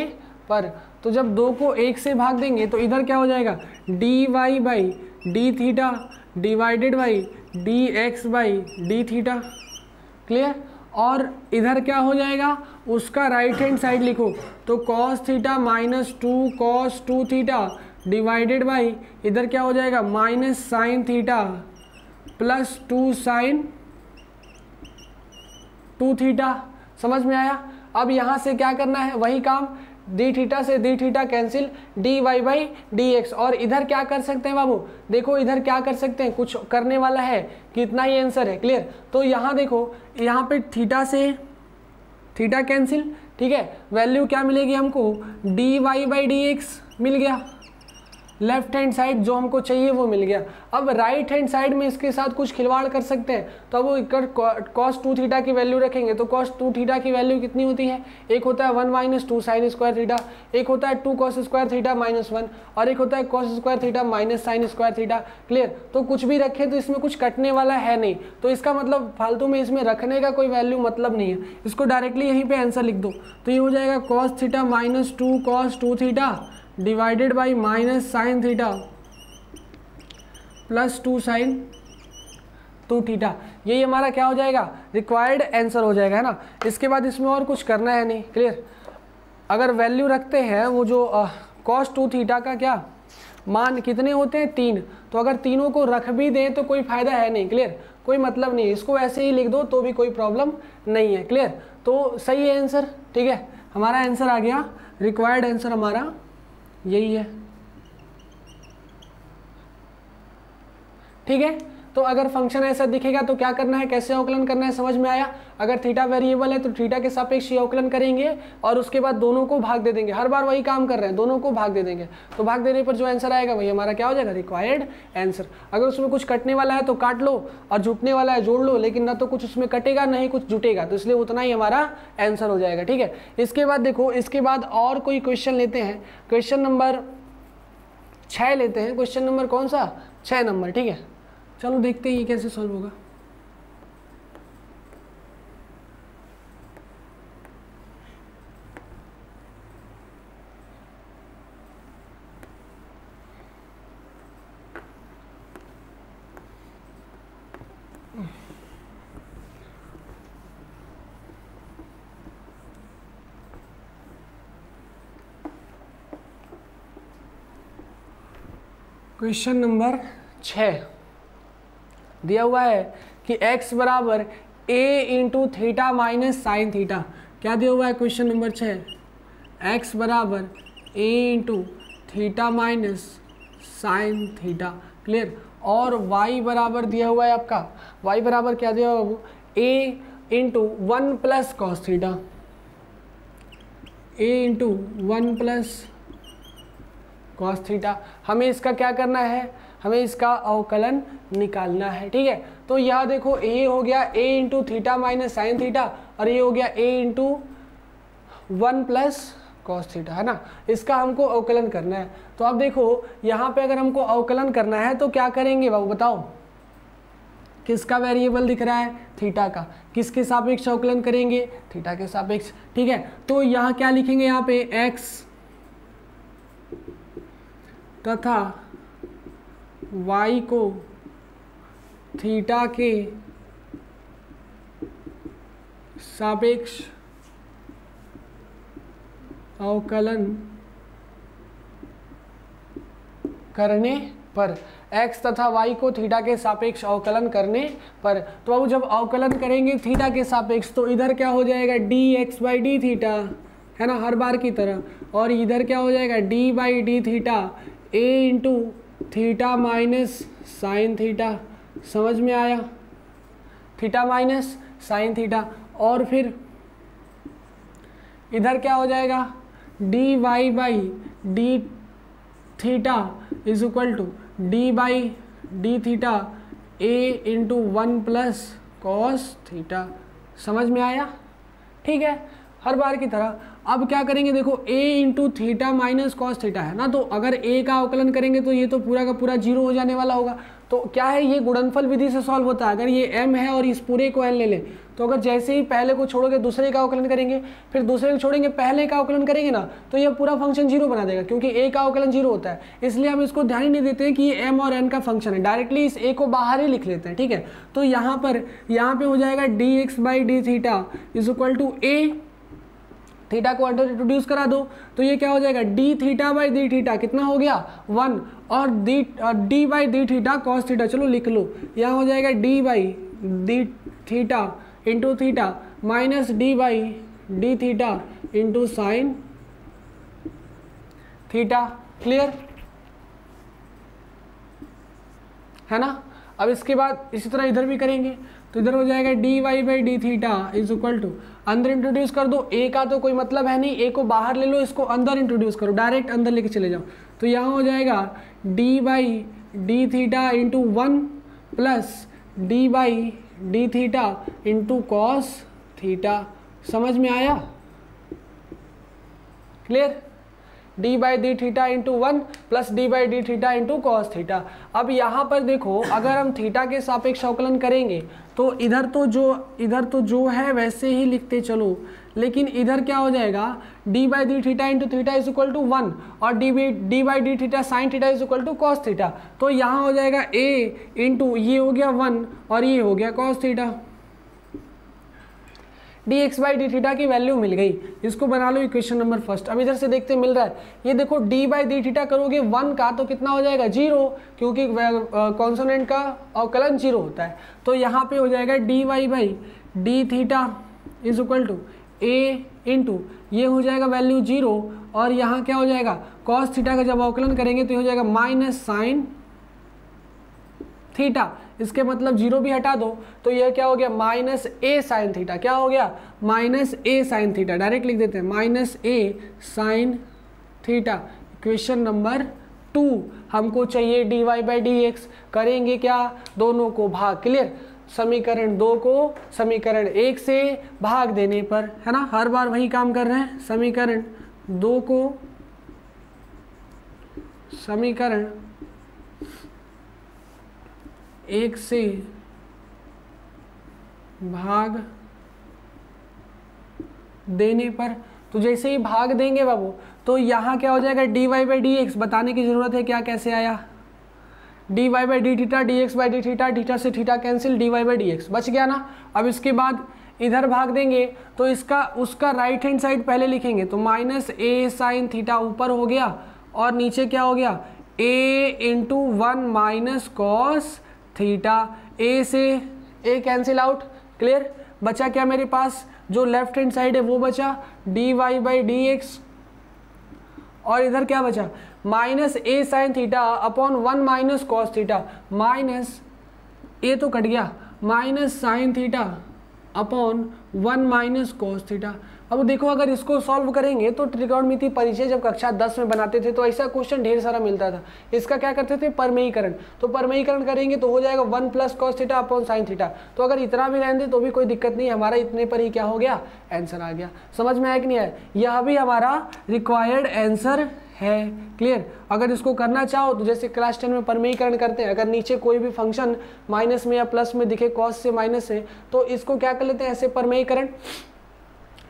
पर, तो जब 2 को 1 से भाग देंगे तो इधर क्या हो जाएगा, D Y by D theta divided by D x by D theta, clear. और इधर क्या हो जाएगा, उसका राइट हैंड साइड लिखो तो cos theta minus 2 cos 2 theta divided by इधर क्या हो जाएगा, minus sine theta plus 2 sine 2 theta. समझ में आया। अब यहाँ से क्या करना है, वही काम, डी थीटा से d theta cancel, D Y by D x. और इधर क्या कर सकते हैं बाबू, देखो इधर क्या कर सकते हैं, कुछ करने वाला है, कितना ही आंसर है, क्लियर। तो यहाँ देखो, यहाँ पे थीटा से थीटा कैंसिल, ठीक है, वैल्यू क्या मिलेगी हमको, D Y by D X मिल गया, लेफ्ट हैंड साइड जो हमको चाहिए वो मिल गया। अब राइट हैंड साइड में इसके साथ कुछ खिलवाड़ कर सकते हैं, तो अब वो कॉस 2 थीटा की वैल्यू रखेंगे तो कॉस 2 थीटा की वैल्यू कितनी होती है, एक होता है 1 माइनस 2 साइन स्क्वायर थीटा, एक होता है 2 कॉस स्क्वायर थीटा माइनस 1 और एक होता है cos square theta minus sine square theta, clear. तो कुछ भी रखें तो इसमें कुछ कटने वाला है नहीं, तो इसका मतलब फालतू में इसमें रखने का कोई वैल्यू मतलब नहीं है, इसको डायरेक्टली यहीं पर आंसर लिख दो। तो ये हो जाएगा cos theta minus 2 cos 2 theta divided by minus sine theta plus 2 sine 2 theta. यही हमारा क्या हो जाएगा, रिक्वायर्ड आंसर हो जाएगा, है ना। इसके बाद इसमें और कुछ करना है नहीं, क्लियर। अगर वैल्यू रखते हैं वो जो कॉस 2 थीटा का क्या मान कितने होते हैं, 3, तो अगर तीनों को रख भी दें तो कोई फ़ायदा है नहीं, क्लियर, कोई मतलब नहीं है, इसको ऐसे ही लिख दो तो भी कोई प्रॉब्लम नहीं है, क्लियर। तो सही है आंसर, ठीक है, हमारा आंसर आ गया, रिक्वायर्ड आंसर हमारा यही है, ठीक है। तो अगर फंक्शन ऐसा दिखेगा तो क्या करना है, कैसे अवकलन करना है, समझ में आया। अगर थीटा वेरिएबल है तो थीटा के सापेक्ष ही अवकलन करेंगे और उसके बाद दोनों को भाग दे देंगे, हर बार वही काम कर रहे हैं, दोनों को भाग दे देंगे, तो भाग देने पर जो आंसर आएगा वही हमारा क्या हो जाएगा, रिक्वायर्ड आंसर। अगर उसमें कुछ कटने वाला है तो काट लो और जुटने वाला है जोड़ लो, लेकिन ना तो कुछ उसमें कटेगा ना ही कुछ जुटेगा, तो इसलिए उतना ही हमारा आंसर हो जाएगा, ठीक है। इसके बाद देखो, इसके बाद और कोई क्वेश्चन लेते हैं, क्वेश्चन नंबर 6 लेते हैं, क्वेश्चन नंबर कौन सा, 6 नंबर, ठीक है। चलो देखते हैं ये कैसे सॉल्व होगा। क्वेश्चन नंबर 6 दिया हुआ है कि x बराबर a into theta minus sine theta. क्या दिया हुआ है क्वेश्चन नंबर 6, x बराबर A into theta minus sine theta. Clear. और y बराबर दिया हुआ है आपका, y बराबर क्या दिया हुआ है, a into 1 plus cos theta, a into 1 plus cos theta. हमें इसका क्या करना है, हमें इसका अवकलन निकालना है। ठीक है, तो यह देखो a हो गया a into theta minus sine theta, और ये हो गया a into 1 plus cos theta, है ना। इसका हमको अवकलन करना है। तो अब देखो यहाँ पे अगर हमको अवकलन करना है तो क्या करेंगे बाबू, बताओ। किसका वेरिएबल दिख रहा है, थीटा का। किसके सापेक्ष अवकलन करेंगे, थीटा के सापेक्ष। ठीक है, तो यहाँ क्या लिखेंगे, यहाँ पे x तथा y को थीटा के सापेक्ष अवकलन करने पर, x तथा y को थीटा के सापेक्ष अवकलन करने पर। तो अब जब अवकलन करेंगे थीटा के सापेक्ष तो इधर क्या हो जाएगा, dx बाई डी थीटा, है ना, हर बार की तरह। और इधर क्या हो जाएगा, d by D theta a into theta minus sine theta. समझ में आया, थीटा माइनस साइन थीटा। और फिर इधर क्या हो जाएगा, D Y by D theta is equal to d by D theta a into 1 plus cos theta. समझ में आया, ठीक है, हर बार की तरह। अब क्या करेंगे, देखो a into theta minus cos theta है ना, तो अगर a का अवकलन करेंगे तो ये तो पूरा का पूरा जीरो हो जाने वाला होगा। तो क्या है, ये गुणनफल विधि से सॉल्व होता है। अगर ये m है और इस पूरे को n ले लें, तो अगर जैसे ही पहले को छोड़ोगे दूसरे का अवकलन करेंगे, फिर दूसरे को छोड़ेंगे पहले का अवकलन करेंगे ना, तो ये पूरा फंक्शन जीरो बना देगा, क्योंकि a का अवकलन जीरो होता है। इसलिए हम इसको ध्यान ही नहीं देते हैं कि ये m और n का फंक्शन है, डायरेक्टली इस a को बाहर ही लिख लेते हैं। ठीक है, तो यहाँ पे हो जाएगा dx by D theta is equal to a, theta को अंडर इंट्रोड्यूस करा दो तो ये क्या हो जाएगा, d theta by D theta कितना हो गया 1, और d by D theta cos theta, चलो लिख लो, यहाँ हो जाएगा d by D theta into theta minus d by D theta into sine theta. Clear है ना। अब इसके बाद इसी तरह इधर भी करेंगे, तो इधर हो जाएगा D Y by D theta is equal to, अंदर इंट्रोड्यूस कर दो, ए का तो कोई मतलब है नहीं, ए को बाहर ले लो, इसको अंदर इंट्रोड्यूस करो, डायरेक्ट अंदर लेके चले जाओ। तो यहाँ हो जाएगा d by D theta into 1 plus D by D theta into cos theta. समझ में आया, clear. D by D theta into 1 plus D by D theta into cos theta. अब यहाँ पर देखो, अगर हम थीटा के सापेक्ष अवकलन करेंगे तो इधर तो जो है वैसे ही लिखते चलो, लेकिन इधर क्या हो जाएगा, d by D theta into theta is equal to 1 और d by D theta sine theta is equal to cos theta. तो यहाँ हो जाएगा ए इंटू ये हो गया 1 और ये हो गया cos theta. D x by D theta की वैल्यू मिल गई, इसको बना लो इक्वेशन नंबर फर्स्ट। अब इधर से देखते मिल रहा है, ये देखो डी बाई डी थीटा करोगे 1 का तो कितना हो जाएगा 0, क्योंकि कॉन्सोनेंट का अवकलन 0 होता है। तो यहाँ पे हो जाएगा D Y by D theta is equal to a into ये हो जाएगा वैल्यू 0 और यहाँ क्या हो जाएगा, कॉस थीटा का जब अवकलन करेंगे तो ये हो जाएगा माइनस साइन थीटा, इसके मतलब 0 भी हटा दो तो यह क्या हो गया माइनस ए साइन थीटा। क्या हो गया, माइनस ए साइन थीटा, डायरेक्ट लिख देते हैं माइनस ए साइन थीटा। इक्वेशन नंबर 2 हमको चाहिए d Y by D x. करेंगे क्या, दोनों को भाग। क्लियर, समीकरण 2 को समीकरण 1 से भाग देने पर, है ना, हर बार वही काम कर रहे हैं। समीकरण 2 को समीकरण 1 से भाग देने पर, तो जैसे ही भाग देंगे बाबू तो यहाँ क्या हो जाएगा, D Y by D X. बताने की जरूरत है क्या, कैसे आया, D Y by D theta D x by D theta, theta से theta cancel, D Y by D X बच गया ना। अब इसके बाद इधर भाग देंगे तो उसका राइट हैंड साइड पहले लिखेंगे, तो माइनस ए साइन थीटा ऊपर हो गया और नीचे क्या हो गया, ए इंटू 1 माइनस कॉस थीटा। ए से ए कैंसिल आउट। क्लियर, बचा क्या मेरे पास, जो लेफ्ट हैंड साइड है वो बचा D Y by D x और इधर क्या बचा minus A sine theta upon 1 minus cos theta, minus A तो कट गया, minus sine theta upon 1 minus cos theta. अब देखो अगर इसको सॉल्व करेंगे तो त्रिकोणमिति परिचय जब कक्षा 10 में बनाते थे तो ऐसा क्वेश्चन ढेर सारा मिलता था। इसका क्या करते थे परमेयीकरण, तो परमेयीकरण करेंगे तो हो जाएगा 1 plus cos theta upon sine theta. तो अगर इतना भी रहने दे तो भी कोई दिक्कत नहीं, हमारा इतने पर ही क्या हो गया आंसर आ गया। समझ में आया कि नहीं आया? यह भी हमारा रिक्वायर्ड आंसर है। क्लियर? अगर इसको करना चाहो तो जैसे क्लास 10 में परमेयीकरण करते हैं, अगर नीचे कोई भी फंक्शन माइनस में या प्लस में दिखे कॉस से माइनस से, तो इसको क्या कर लेते हैं ऐसे परमेयीकरण,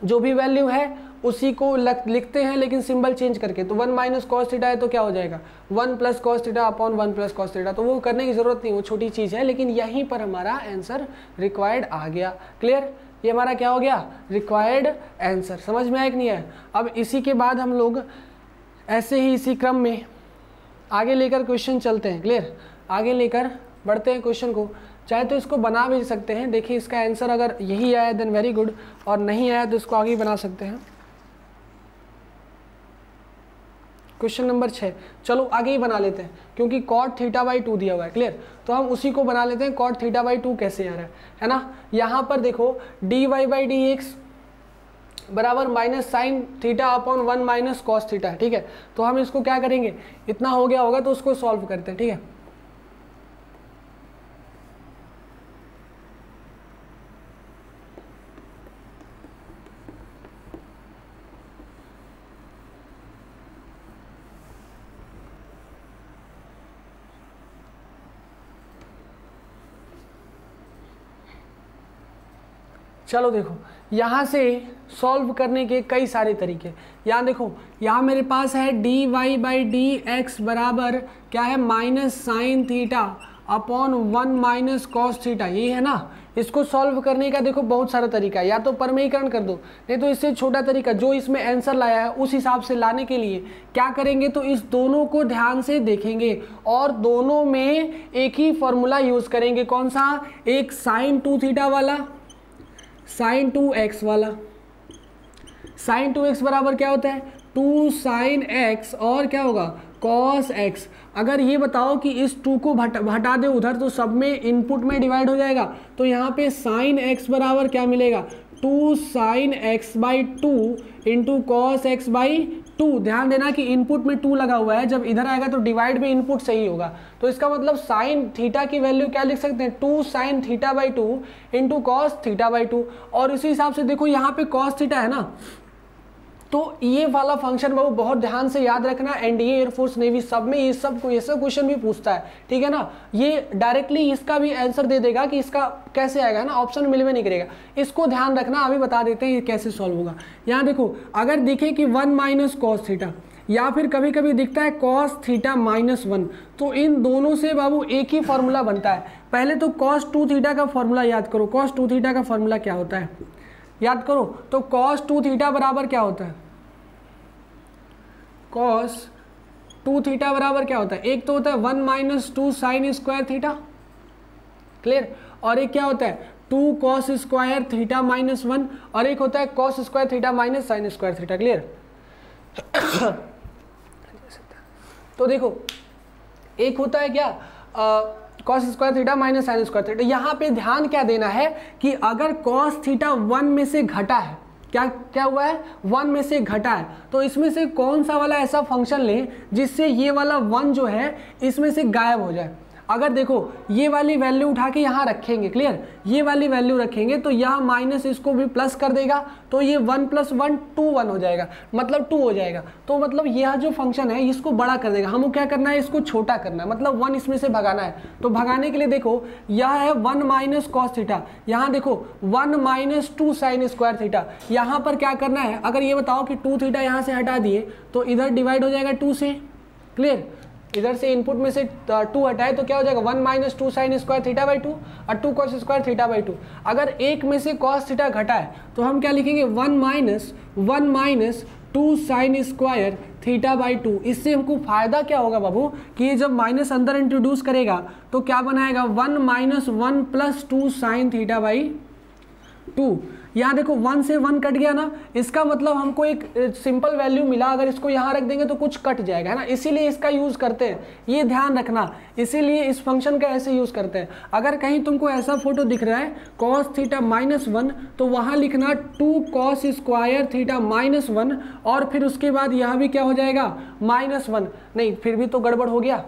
जो भी वैल्यू है उसी को लिखते हैं लेकिन सिंबल चेंज करके। तो 1 माइनस कॉस थीटा है तो क्या हो जाएगा 1 plus cos theta upon 1 plus cos theta. तो वो करने की जरूरत नहीं, वो छोटी चीज़ है, लेकिन यहीं पर हमारा आंसर रिक्वायर्ड आ गया। क्लियर? ये हमारा क्या हो गया रिक्वायर्ड आंसर। समझ में आया कि नहीं है? अब इसी के बाद हम लोग ऐसे ही इसी क्रम में आगे लेकर क्वेश्चन चलते हैं। क्लियर? आगे लेकर बढ़ते हैं क्वेश्चन को, चाहे तो इसको बना भी सकते हैं। देखिए इसका आंसर अगर यही आया देन वेरी गुड, और नहीं आया तो इसको आगे बना सकते हैं। क्वेश्चन नंबर 6, चलो आगे ही बना लेते हैं क्योंकि कॉट थीटा बाई 2 दिया हुआ है। क्लियर? तो हम उसी को बना लेते हैं। कॉट थीटा बाई 2 कैसे आ रहा है ना? यहाँ पर देखो d Y by D x बराबर minus sine theta upon 1 minus cos theta. ठीक है, तो हम इसको क्या करेंगे, इतना हो गया होगा तो उसको सॉल्व करते हैं। ठीक है, चलो देखो यहाँ से सॉल्व करने के कई सारे तरीके। यहाँ देखो, यहाँ मेरे पास है D Y by D x बराबर क्या है minus sine theta upon 1 minus cos theta, ये है ना। इसको सॉल्व करने का देखो बहुत सारा तरीका है, या तो परमेयीकरण कर दो, नहीं तो इससे छोटा तरीका जो इसमें आंसर लाया है उस हिसाब से लाने के लिए क्या करेंगे, तो इस दोनों को ध्यान से देखेंगे और दोनों में एक ही फॉर्मूला यूज करेंगे। कौन सा? एक साइन 2 थीटा वाला, साइन 2x वाला। साइन 2x बराबर क्या होता है 2 साइन x और क्या होगा कॉस x। अगर ये बताओ कि इस 2 को हटा दे उधर तो सब में इनपुट में डिवाइड हो जाएगा, तो यहाँ पे साइन x बराबर क्या मिलेगा 2 sine x by 2 into cos x by 2। ध्यान देना कि इनपुट में 2 लगा हुआ है, जब इधर आएगा तो डिवाइड में इनपुट सही होगा। तो इसका मतलब साइन थीटा की वैल्यू क्या लिख सकते हैं 2 sine theta by 2 into cos theta by 2। और इसी हिसाब से देखो यहाँ पे कॉस थीटा है ना, तो ये वाला फंक्शन बाबू बहुत ध्यान से याद रखना। एनडीए, एयरफोर्स, नेवी सब में ये सब क्वेश्चन भी पूछता है। ठीक है ना, ये डायरेक्टली इसका भी आंसर दे देगा कि इसका कैसे आएगा ना, ऑप्शन मिल में नहीं करेगा। इसको ध्यान रखना, अभी बता देते हैं ये कैसे सॉल्व होगा। यहाँ देखो अगर दिखे कि 1 माइनस कॉस थीटा या फिर कभी कभी दिखता है कॉस थीटा माइनस 1, तो इन दोनों से बाबू एक ही फॉर्मूला बनता है। पहले तो कॉस 2 थीटा का फॉर्मूला याद करो। कॉस 2 थीटा का फॉर्मूला क्या होता है याद करो, तो कॉस 2 थीटा बराबर क्या होता है, कॉस 2 थीटा बराबर क्या होता है, एक तो होता है 1 minus 2 sine square theta. Clear? और एक क्या होता है 2 कॉस स्क्वायर थीटा माइनस 1, और एक होता है cos square theta minus sine square theta. Clear? तो देखो एक होता है क्या cos square theta minus sine square theta. यहाँ पे ध्यान क्या देना है कि अगर कॉस थीटा 1 में से घटा है, क्या हुआ है 1 में से घटा है, तो इसमें से कौन सा वाला ऐसा फंक्शन लें जिससे ये वाला 1 जो है इसमें से गायब हो जाए। अगर देखो ये वाली वैल्यू उठा के यहाँ रखेंगे, क्लियर, ये वाली वैल्यू रखेंगे तो यहाँ माइनस इसको भी प्लस कर देगा, तो ये 1 + 1 2 1 हो जाएगा, मतलब 2 हो जाएगा। तो मतलब यह जो फंक्शन है इसको बड़ा कर देगा। हमको क्या करना है, इसको छोटा करना है, मतलब 1 इसमें से भगाना है। तो भगाने के लिए देखो यह है 1 माइनस कॉस थीटा, यहाँ देखो 1 माइनस 2 साइन स्क्वायर थीटा। यहाँ पर क्या करना है, अगर ये बताओ कि 2 थीटा यहाँ से हटा दिए तो इधर डिवाइड हो जाएगा 2 से। क्लियर? इधर से इनपुट में से 2 हटाए तो क्या हो जाएगा 1 minus 2 sine square theta by 2 और 2 कॉस स्क्वायर थीटा बाई 2। अगर एक में से कॉस थीटा घटा है तो हम क्या लिखेंगे 1 minus 2 sine square theta by 2। इससे हमको फायदा क्या होगा बाबू कि ये जब माइनस अंदर इंट्रोड्यूस करेगा तो क्या बनाएगा 1 minus 1 plus 2 sine theta by 2। यहाँ देखो 1 से 1 कट गया ना, इसका मतलब हमको एक सिंपल वैल्यू मिला, अगर इसको यहाँ रख देंगे तो कुछ कट जाएगा, है ना, इसीलिए इसका यूज़ करते हैं, ये ध्यान रखना, इसीलिए इस फंक्शन का ऐसे यूज़ करते हैं। अगर कहीं तुमको ऐसा फोटो दिख रहा है cos थीटा -1, तो वहाँ लिखना 2 cos स्क्वायर थीटा -1, और फिर उसके बाद यहाँ भी क्या हो जाएगा -1, नहीं फिर भी तो गड़बड़ हो गया,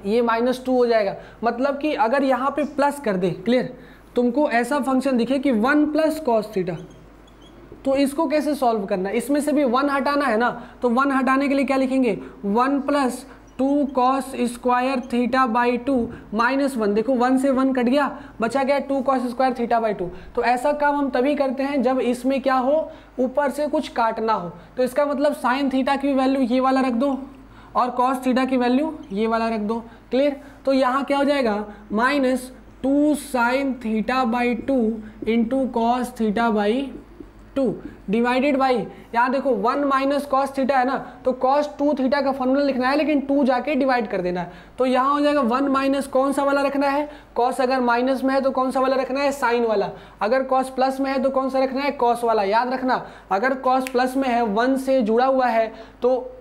ये -2 हो जाएगा। मतलब कि अगर यहाँ पे प्लस कर दे, क्लियर, तुमको ऐसा फंक्शन दिखे कि 1 + cos थीटा, तो इसको कैसे सॉल्व करना है, इसमें से भी 1 हटाना है ना, तो 1 हटाने के लिए क्या लिखेंगे 1 + 2 cos स्क्वायर थीटा बाई 2 -1, देखो 1 से 1 कट गया, बचा गया 2 cos स्क्वायर थीटा बाई 2। तो ऐसा काम हम तभी करते हैं जब इसमें क्या हो, ऊपर से कुछ काटना हो। तो इसका मतलब साइन थीटा की वैल्यू ये वाला रख दो और कॉस थीटा की वैल्यू ये वाला रख दो, क्लियर। तो यहाँ क्या हो जाएगा -2 sin theta by 2 into cos theta by 2 divided by, यहाँ देखो 1 - cos थीटा है ना, तो cos 2 थीटा का फॉर्मूला लिखना है, लेकिन 2 जाके डिवाइड कर देना है। तो यहाँ हो जाएगा 1 - कौन सा वाला रखना है, cos अगर माइनस में है तो कौन सा वाला रखना है, साइन वाला। अगर cos प्लस में है तो कौन सा रखना है, cos वाला। याद रखना, अगर cos प्लस में है 1 से जुड़ा हुआ है तो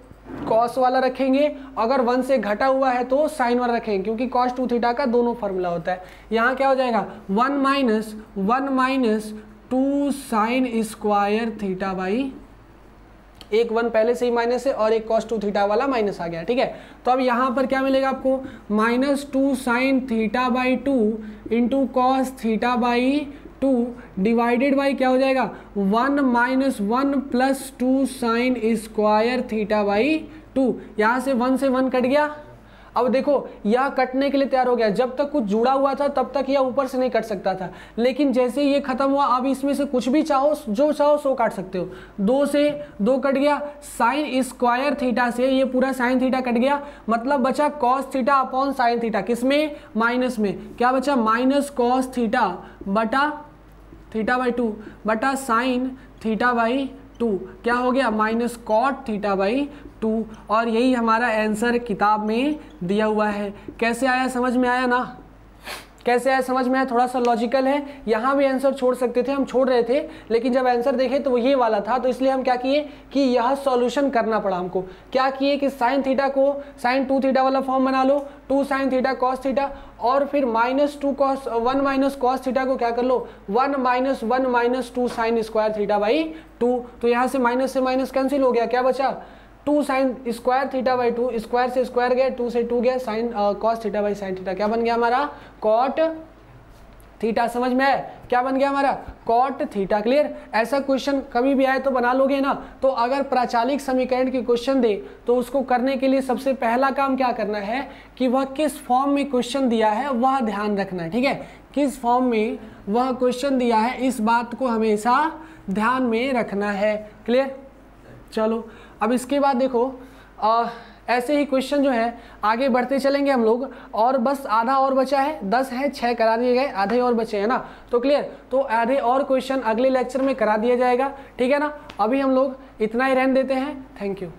cos वाला रखेंगे, अगर 1 से घटा हुआ है तो साइन वाला रखेंगे, क्योंकि cos 2 थीटा का दोनों फार्मूला होता है। यहाँ क्या हो जाएगा 1 - 2 sin स्क्वायर थीटा बाई, एक 1 पहले से ही माइनस है और एक cos 2 थीटा वाला माइनस आ गया, ठीक है। तो अब यहाँ पर क्या मिलेगा आपको -2 sin theta by 2 into cos theta by 2 divided by क्या हो जाएगा 1 - 1 + 2 sin स्क्वायर थीटा बाई 2। यहाँ से 1 से 1 कट गया। अब देखो यह कटने के लिए तैयार हो गया, जब तक कुछ जुड़ा हुआ था तब तक यह ऊपर से नहीं कट सकता था, लेकिन जैसे ये खत्म हुआ अब इसमें से कुछ भी चाहो, जो चाहो सो काट सकते हो। 2 से 2 कट गया, साइन स्क्वायर थीटा से ये पूरा साइन थीटा कट गया, मतलब बचा cos theta upon sine theta, किसमें, माइनस में। क्या बचा -cos थीटा बटा थीटा बाई 2 बटा साइन थीटा बाई 2, क्या हो गया -cot थीटा बाई 2। और यही हमारा आंसर किताब में दिया हुआ है। कैसे आया, समझ में आया ना, कैसे आया समझ में आया, थोड़ा सा लॉजिकल है। यहाँ भी आंसर छोड़ सकते थे, हम छोड़ रहे थे, लेकिन जब आंसर देखे तो वो ये वाला था, तो इसलिए हम क्या किए कि यह सॉल्यूशन करना पड़ा हमको। क्या किए कि साइन थीटा को साइन 2 थीटा वाला फॉर्म बना लो, 2 sin थीटा cos थीटा, और फिर -2 cos 1 - cos थीटा को क्या कर लो 1 - 1 - 2 sin स्क्वायर थीटा बाई 2। तो यहाँ से माइनस से माइनस कैंसिल हो गया, क्या बचा 2 sin square theta by 2, square से स्क्वायर गया, 2 से 2 गया, sine cos theta by sine theta, क्या बन गया हमारा cot थीटा। समझ में आया, क्या बन गया हमारा cot थीटा, क्लियर। ऐसा क्वेश्चन कभी भी आए तो बना लोगे ना। तो अगर प्राचालिक समीकरण के क्वेश्चन दे तो उसको करने के लिए सबसे पहला काम क्या करना है कि वह किस फॉर्म में क्वेश्चन दिया है वह ध्यान रखना है, ठीक है। किस फॉर्म में वह क्वेश्चन दिया है इस बात को हमेशा ध्यान में रखना है, क्लियर। चलो अब इसके बाद देखो ऐसे ही क्वेश्चन जो है आगे बढ़ते चलेंगे हम लोग, और बस आधा और बचा है, 10 है, 6 करा दिए गए, आधे और बचे हैं ना, तो क्लियर। तो आधे और क्वेश्चन अगले लेक्चर में करा दिया जाएगा, ठीक है ना। अभी हम लोग इतना ही रहने देते हैं, थैंक यू।